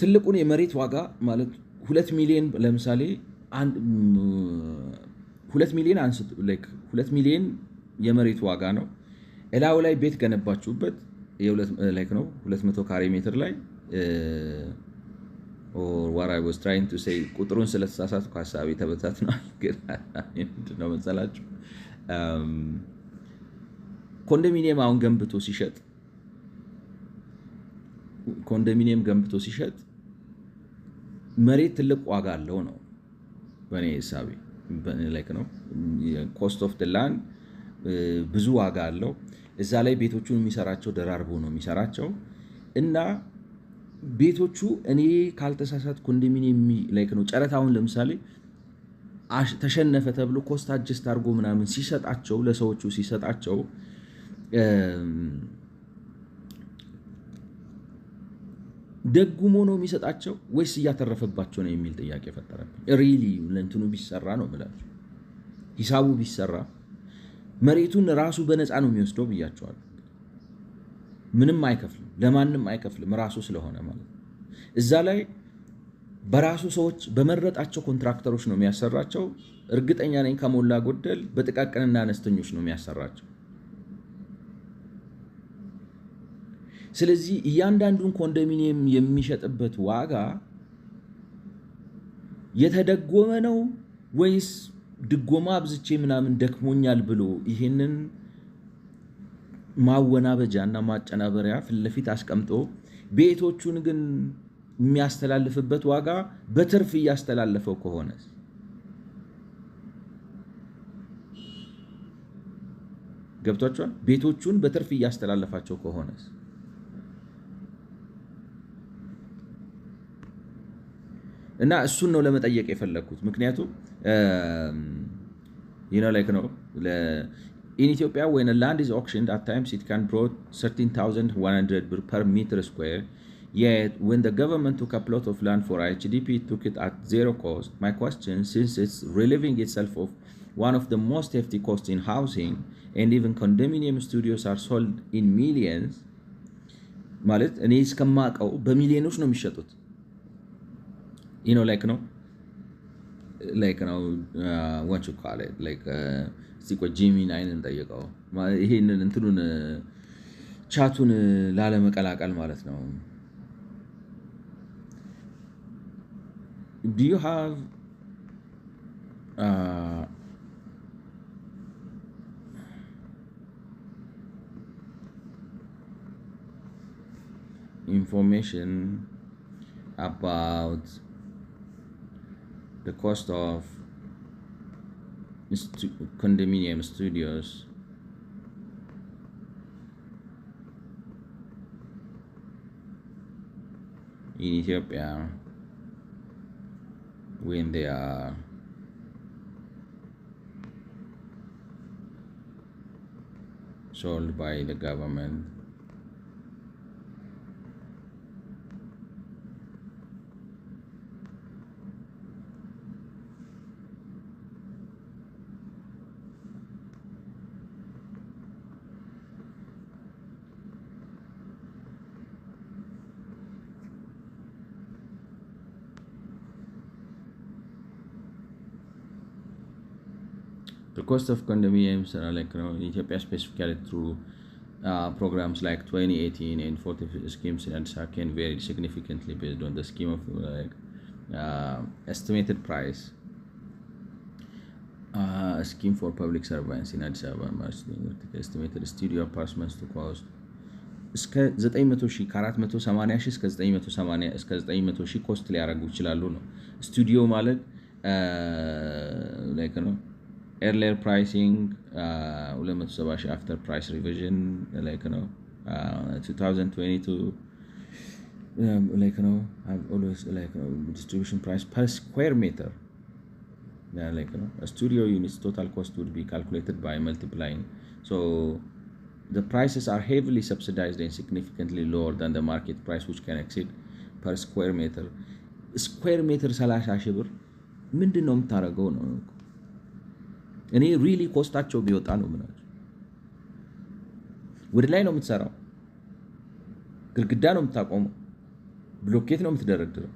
Speaker 1: ትልቁን የመሬት ዋጋ ማለት 2 ሚሊዮን ለምሳሌ 2 ሚሊዮን አንስቶ 2 ሚሊዮን የመሬት ዋጋ ነው። እላው ላይ ቤት ገነባችሁበት ላይክ ነው 200 ካሬ ሜትር ላይ what I was trying to say ቁጥሩን ስለተሳሳትኩ ሀሳቤ ተበታትኗል። ግን ምንድነው መሰላችሁ ኮንዶሚኒየም አሁን ገንብቶ ሲሸጥ መሬት ትልቅ ዋጋ አለው ነው በእኔ ሂሳቤ ላይክ ነው ኮስት ኦፍ ዘ ላንድ ብዙ ዋጋ አለው። እዛ ላይ ቤቶቹን የሚሰራቸው ደራርቦ ነው የሚሰራቸው እና ቤቶቹ እኔ ካልተሳሳት ኮንዶሚኒየም ላይክ ነው ጨረታውን ለምሳሌ ተሸነፈ ተብሎ ኮስት አጀስት አድርጎ ምናምን ሲሰጣቸው ለሰዎቹ ሲሰጣቸው ደጉሞ ነው የሚሰጣቸው ወይስ እያተረፈባቸው ነው የሚል ጥያቄ ፈጠረብኝ። ሪሊ ለእንትኑ ቢሰራ ነው የምላቸው ሂሳቡ ቢሰራ መሬቱን ራሱ በነፃ ነው የሚወስደው ብያቸዋለሁ። ምንም አይከፍልም፣ ለማንም አይከፍልም ራሱ ስለሆነ ማለት ነው። እዛ ላይ በራሱ ሰዎች በመረጣቸው ኮንትራክተሮች ነው የሚያሰራቸው። እርግጠኛ ነኝ ከሞላ ጎደል በጥቃቅንና አነስተኞች ነው የሚያሰራቸው። ስለዚህ እያንዳንዱን ኮንዶሚኒየም የሚሸጥበት ዋጋ የተደጎመ ነው ወይስ ድጎማ አብዝቼ ምናምን ደክሞኛል ብሎ ይሄንን ማወናበጃ እና ማጨናበሪያ ፊት ለፊት አስቀምጦ ቤቶቹን ግን የሚያስተላልፍበት ዋጋ በትርፍ እያስተላለፈው ከሆነ ገብቷቸዋል። ቤቶቹን በትርፍ እያስተላለፋቸው ከሆነ እና እሱን ነው ለመጠየቅ የፈለግኩት። ምክንያቱም like ነው in Ethiopia when a land is auctioned at times it can brought 13,100 birr per meter square, yet when the government took a plot of land for IHDP it took it at zero cost. My question, since it's relieving itself of one of the most hefty costs in housing and even condominium studios are sold in millions ማለት እኔ እስከማውቀው በሚሊዮኖች ነው የሚሸጡት like ነው what you call it እስቲ ጂሚን አይንን ጠይቀው ይሄንን እንትኑን ቻቱን ላለመቀላቀል ማለት ነው። Do you have information about the cost of condominium studios in Ethiopia when they are sold by the government? The cost of condominiums in Ethiopia, specifically through programs like 2018 and 40 schemes in Addis Ababa, can vary significantly based on the scheme of estimated price. A scheme for public servants in Addis Ababa estimated studio apartments to cost እስከ 900 ሺህ ከ480 ሺህ እስከ 980 እስከ 900 ሺህ ኮስት ሊያደርጉ ይችላሉ ነው። ስቱዲዮ ማለት ነው earlier pricing 270 ሺህ after price revision ነው 2022 I've always distribution price per square meter a studio unit's total cost would be calculated by multiplying, so the prices are heavily subsidized and significantly lower than the market price, which can exceed per square meter 30 ሺህ ብር ምንድነው የምታደርገው ነው እኔ ሪሊ ኮስታቸው ቢወጣ ነው ምናምን። ወደ ላይ ነው የምትሰራው፣ ግድግዳ ነው የምታቆመው፣ ብሎኬት ነው የምትደረድረው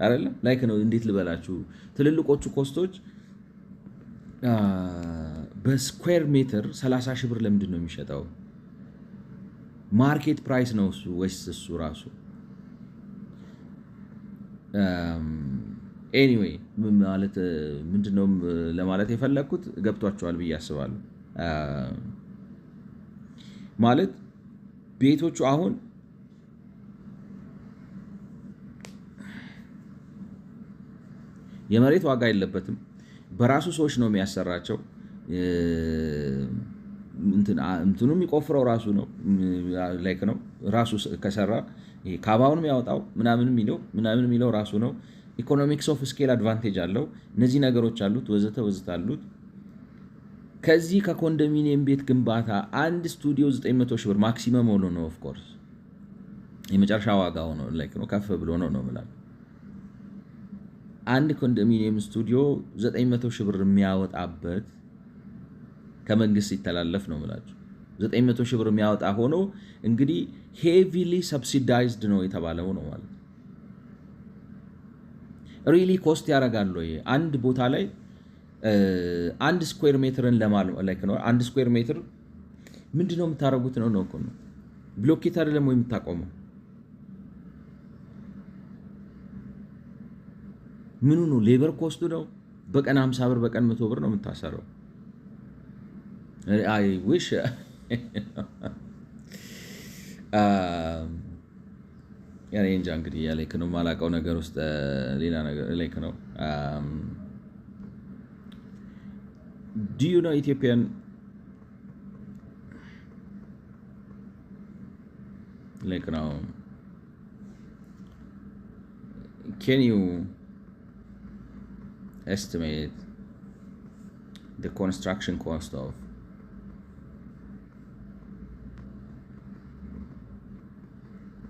Speaker 1: አይደለም ላይክ ነው። እንዴት ልበላችሁ፣ ትልልቆቹ ኮስቶች በስኩዌር ሜትር 30 ሺህ ብር ለምንድን ነው የሚሸጠው? ማርኬት ፕራይስ ነው እሱ ወይስ እሱ ራሱ? ኤኒዌይ ማለት ምንድነው ለማለት የፈለግኩት ገብቷቸዋል ብዬ አስባለሁ። ማለት ቤቶቹ አሁን የመሬት ዋጋ የለበትም፣ በራሱ ሰዎች ነው የሚያሰራቸው። እንትኑ የሚቆፍረው ራሱ ነው ላይክ ነው ራሱ ከሰራ ካባውን የሚያወጣው ምናምን የሚለው ራሱ ነው። ኢኮኖሚክስ ኦፍ ስኬል አድቫንቴጅ አለው። እነዚህ ነገሮች አሉት ወዘተ ወዘተ አሉት። ከዚህ ከኮንዶሚኒየም ቤት ግንባታ አንድ ስቱዲዮ 900 ሺህ ብር ማክሲመም ሆኖ ነው ኦፍኮርስ የመጨረሻ ዋጋ ሆኖ ላይክ ነው ከፍ ብሎ ነው ምላል። አንድ ኮንዶሚኒየም ስቱዲዮ 900 ሺህ ብር የሚያወጣበት ከመንግስት ሲተላለፍ ነው ምላችሁ 900 ሺህ ብር የሚያወጣ ሆኖ እንግዲህ ሄቪሊ ሰብሲዳይዝድ ነው የተባለው ነው ማለት። ሪሊ ኮስት ያደርጋል ወይ አንድ ቦታ ላይ አንድ ስኩዌር ሜትርን ለማለት ነው። አንድ ስኩዌር ሜትር ምንድነው የምታደርጉት ነው እኮ ነው። ብሎኬት አይደለም ወይ የምታቆመው? ምኑ ነው? ሌበር ኮስቱ ነው። በቀን 50 ብር በቀን 100 ብር ነው የምታሰረው። አይ ዊሽ ያኔ እንጃ እንግዲህ ያለክ ነው ማላቀው ነገር ውስጥ ሌላ ነገር ላይክ ነው። Do you know Ethiopian like now? Can you estimate the construction cost of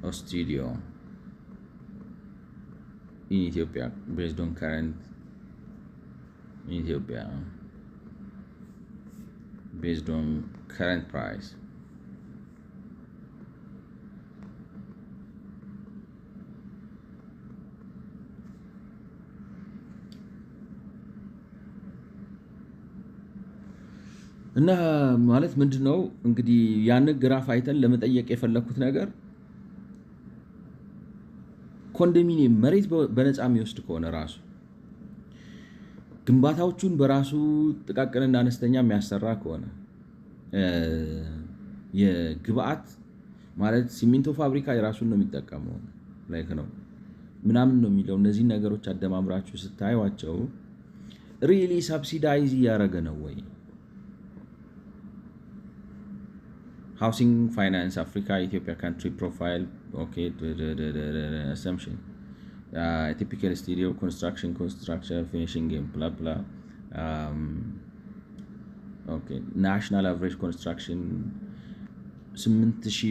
Speaker 1: a studio in Ethiopia based on current in Ethiopia based on current price? እና ማለት ምንድነው እንግዲህ ያን ግራፍ አይተን ለመጠየቅ የፈለኩት ነገር ኮንዶሚኒየም መሬት በነፃ የሚወስድ ከሆነ ራሱ ግንባታዎቹን በራሱ ጥቃቅንና አነስተኛ የሚያሰራ ከሆነ የግብአት ማለት ሲሚንቶ ፋብሪካ የራሱን ነው የሚጠቀመው ላይክ ነው ምናምን ነው የሚለው። እነዚህ ነገሮች አደማምራችሁ ስታዩዋቸው ሪሊ ሰብሲዳይዝ እያደረገ ነው ወይ? ሃውሲንግ ፋይናንስ አፍሪካ ኢትዮጵያ ካንትሪ ፕሮፋይል ኦኬ assumption typical studio construction finishing game blah blah okay national average construction 8000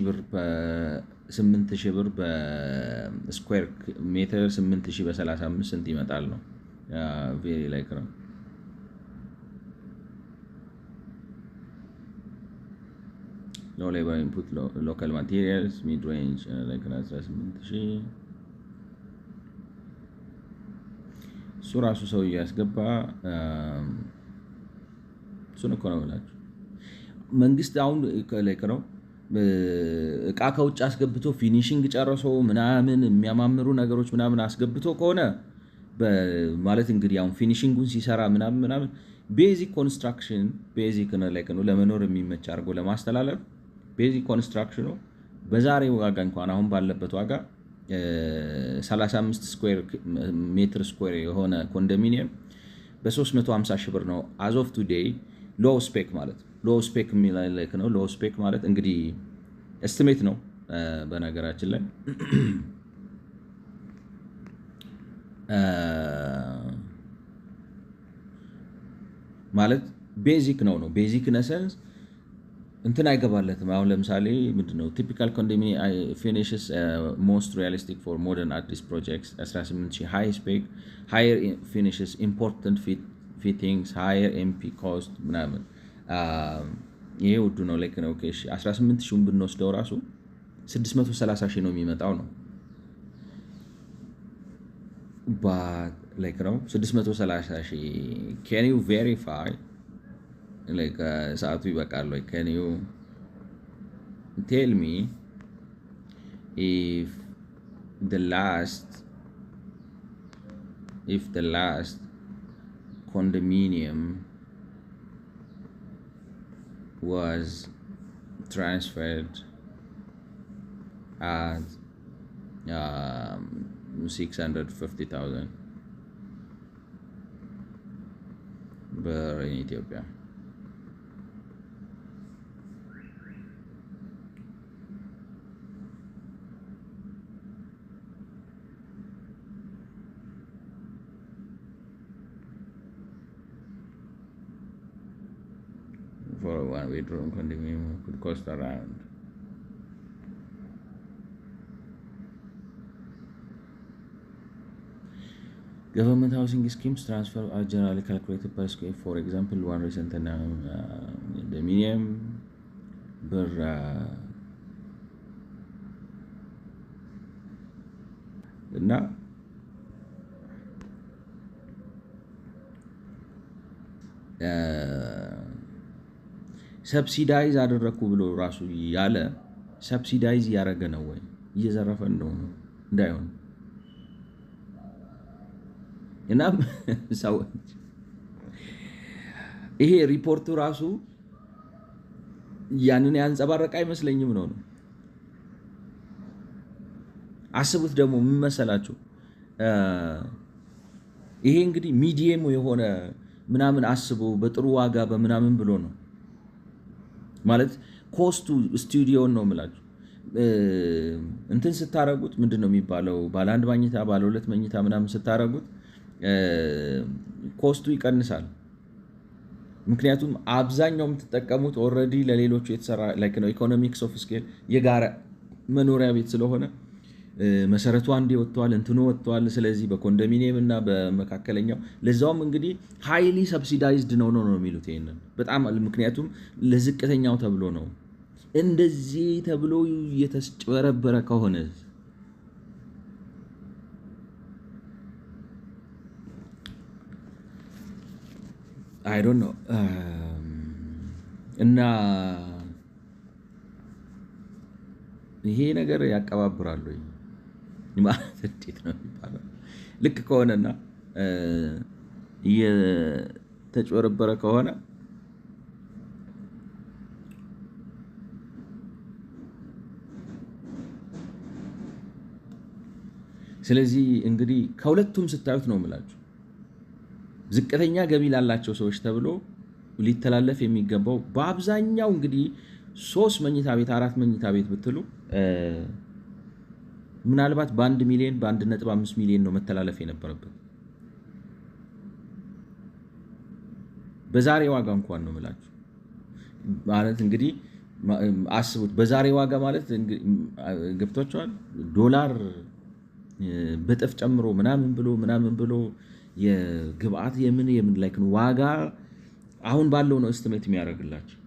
Speaker 1: ብር በስኩዌር ሜትር 8000 በ35 ስንት ይመጣል ነው ቬሪ ላይክ ነው። low labor input local materials mid range like 18000 እሱ ራሱ ሰው እያስገባ እሱን እኮ ነው ብላችሁ መንግስት አሁን ላይክ ነው እቃ ከውጭ አስገብቶ ፊኒሽንግ ጨርሶ ምናምን የሚያማምሩ ነገሮች ምናምን አስገብቶ ከሆነ ማለት እንግዲህ አሁን ፊኒሽንጉን ሲሰራ ምናምን ቤዚክ ኮንስትራክሽን ቤዚክ ነው ላይክ ነው ለመኖር የሚመች አድርጎ ለማስተላለፍ ቤዚክ ኮንስትራክሽኑ በዛሬ ዋጋ እንኳን አሁን ባለበት ዋጋ 35 ሜትር ስኩዌር የሆነ ኮንዶሚኒየም በ350 ሺህ ብር ነው as of today ሎው ስፔክ ማለት ሎው ስፔክ ላይክ ነው። ሎው ስፔክ ማለት እንግዲህ ኤስቲሜት ነው በነገራችን ላይ ማለት ቤዚክ ነው ቤዚክ ነሰንስ እንትን አይገባለትም። አሁን ለምሳሌ ምንድነው ቲፒካል ኮንዶሚኒየም ፊኒሽስ ሞስት ሪያሊስቲክ ፎር ሞደርን አርቲስት ፕሮጀክትስ 18000 ሃይ ስፔክ ሃየር ፊኒሽስ ኢምፖርታንት ፊቲንግስ ሃየር ኤምፒ ኮስት ምናምን ይሄ ውዱ ነው። ላይክ ነው 18 ሺውን ብንወስደው ራሱ 630 ሺህ ነው የሚመጣው ነው ላይክ ነው 630 ሺህ can you verify like ሰዓቱ ይበቃል ወይ can you tell me if the last condominium was transferred at 650,000 ብር in Ethiopia. For a one-bedroom condominium could cost around government housing schemes transfer are generally calculated per square. For example, one recent condominium ብር እና ሰብሲዳይዝ አደረኩ ብሎ ራሱ ያለ ሰብሲዳይዝ እያደረገ ነው ወይ እየዘረፈ እንደሆነ እንዳይሆን እና ሰዎች ይሄ ሪፖርቱ ራሱ ያንን ያንጸባረቀ አይመስለኝም ነው። አስቡት ደግሞ ምን መሰላችሁ ይሄ እንግዲህ ሚዲየም የሆነ ምናምን አስቦ በጥሩ ዋጋ በምናምን ብሎ ነው ማለት ኮስቱ ስቱዲዮን ነው የምላችሁ እንትን ስታረጉት ምንድነው የሚባለው ባለ አንድ መኝታ ባለ ሁለት መኝታ ምናምን ስታረጉት ኮስቱ ይቀንሳል። ምክንያቱም አብዛኛው የምትጠቀሙት ኦልሬዲ ለሌሎቹ የተሰራ ላይክ ነው ኢኮኖሚክስ ኦፍ ስኬል የጋራ መኖሪያ ቤት ስለሆነ መሰረቱ አንዴ ወጥቷል እንትኑ ወጥቷል። ስለዚህ በኮንዶሚኒየም እና በመካከለኛው ለዛውም እንግዲህ ሃይሊ ሰብሲዳይዝድ ነው የሚሉት ይሄንን በጣም ምክንያቱም ለዝቅተኛው ተብሎ ነው። እንደዚህ ተብሎ የተጨበረበረ ከሆነ I don't know እና ይሄ ነገር ያቀባብራሉ ማለት እንዴት ነው የሚባለው? ልክ ከሆነና የተጨበረበረ ከሆነ ስለዚህ እንግዲህ ከሁለቱም ስታዩት ነው የምላችሁ ዝቅተኛ ገቢ ላላቸው ሰዎች ተብሎ ሊተላለፍ የሚገባው በአብዛኛው እንግዲህ 3 መኝታ ቤት 4 መኝታ ቤት ብትሉ ምናልባት በ1 ሚሊዮን በ1.5 ሚሊዮን ነው መተላለፍ የነበረበት በዛሬ ዋጋ እንኳን ነው የምላችሁ ማለት እንግዲህ አስቡት በዛሬ ዋጋ ማለት ገብቷቸዋል ዶላር በጥፍ ጨምሮ ምናምን ብሎ የግብአት የምን ላይክ ነው ዋጋ አሁን ባለው ነው ኤስቲሜት የሚያደርግላችሁ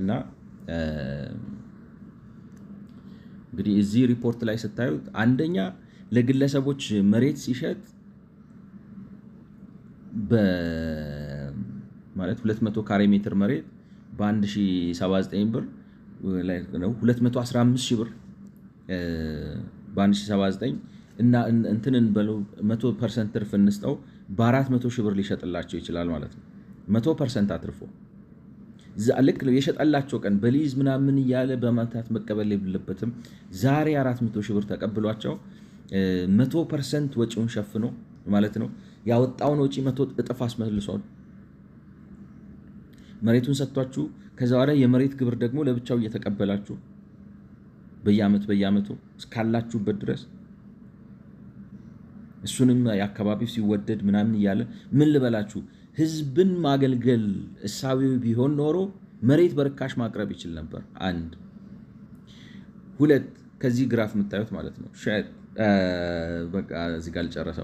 Speaker 1: እና እንግዲህ እዚህ ሪፖርት ላይ ስታዩት አንደኛ ለግለሰቦች መሬት ሲሸጥ ማለት 200 ካሬ ሜትር መሬት በ1079 ብር ላይ ነው 215 ሺህ ብር በ1079 እና እንትንን በለው 100% ትርፍ እንስጠው በ400 ሺህ ብር ሊሸጥላቸው ይችላል ማለት ነው 100% አትርፎ ልክ ነው የሸጠላቸው ቀን በሊዝ ምናምን እያለ በማታት መቀበል የለበትም ዛሬ 400 ሺህ ብር ተቀብሏቸው 100% ወጪውን ሸፍኖ ማለት ነው ያወጣውን ወጪ 100 እጥፍ አስመልሷል መሬቱን ሰጥቷችሁ ከዛ በኋላ የመሬት ግብር ደግሞ ለብቻው እየተቀበላችሁ በየአመቱ እስካላችሁበት ድረስ እሱንም ያከባቢው ሲወደድ ምናምን እያለ ምን ልበላችሁ ህዝብን ማገልገል እሳቤው ቢሆን ኖሮ መሬት በርካሽ ማቅረብ ይችል ነበር። አንድ ሁለት ከዚህ ግራፍ የምታዩት ማለት ነው በቃ እዚህ ጋር ልጨረሰው።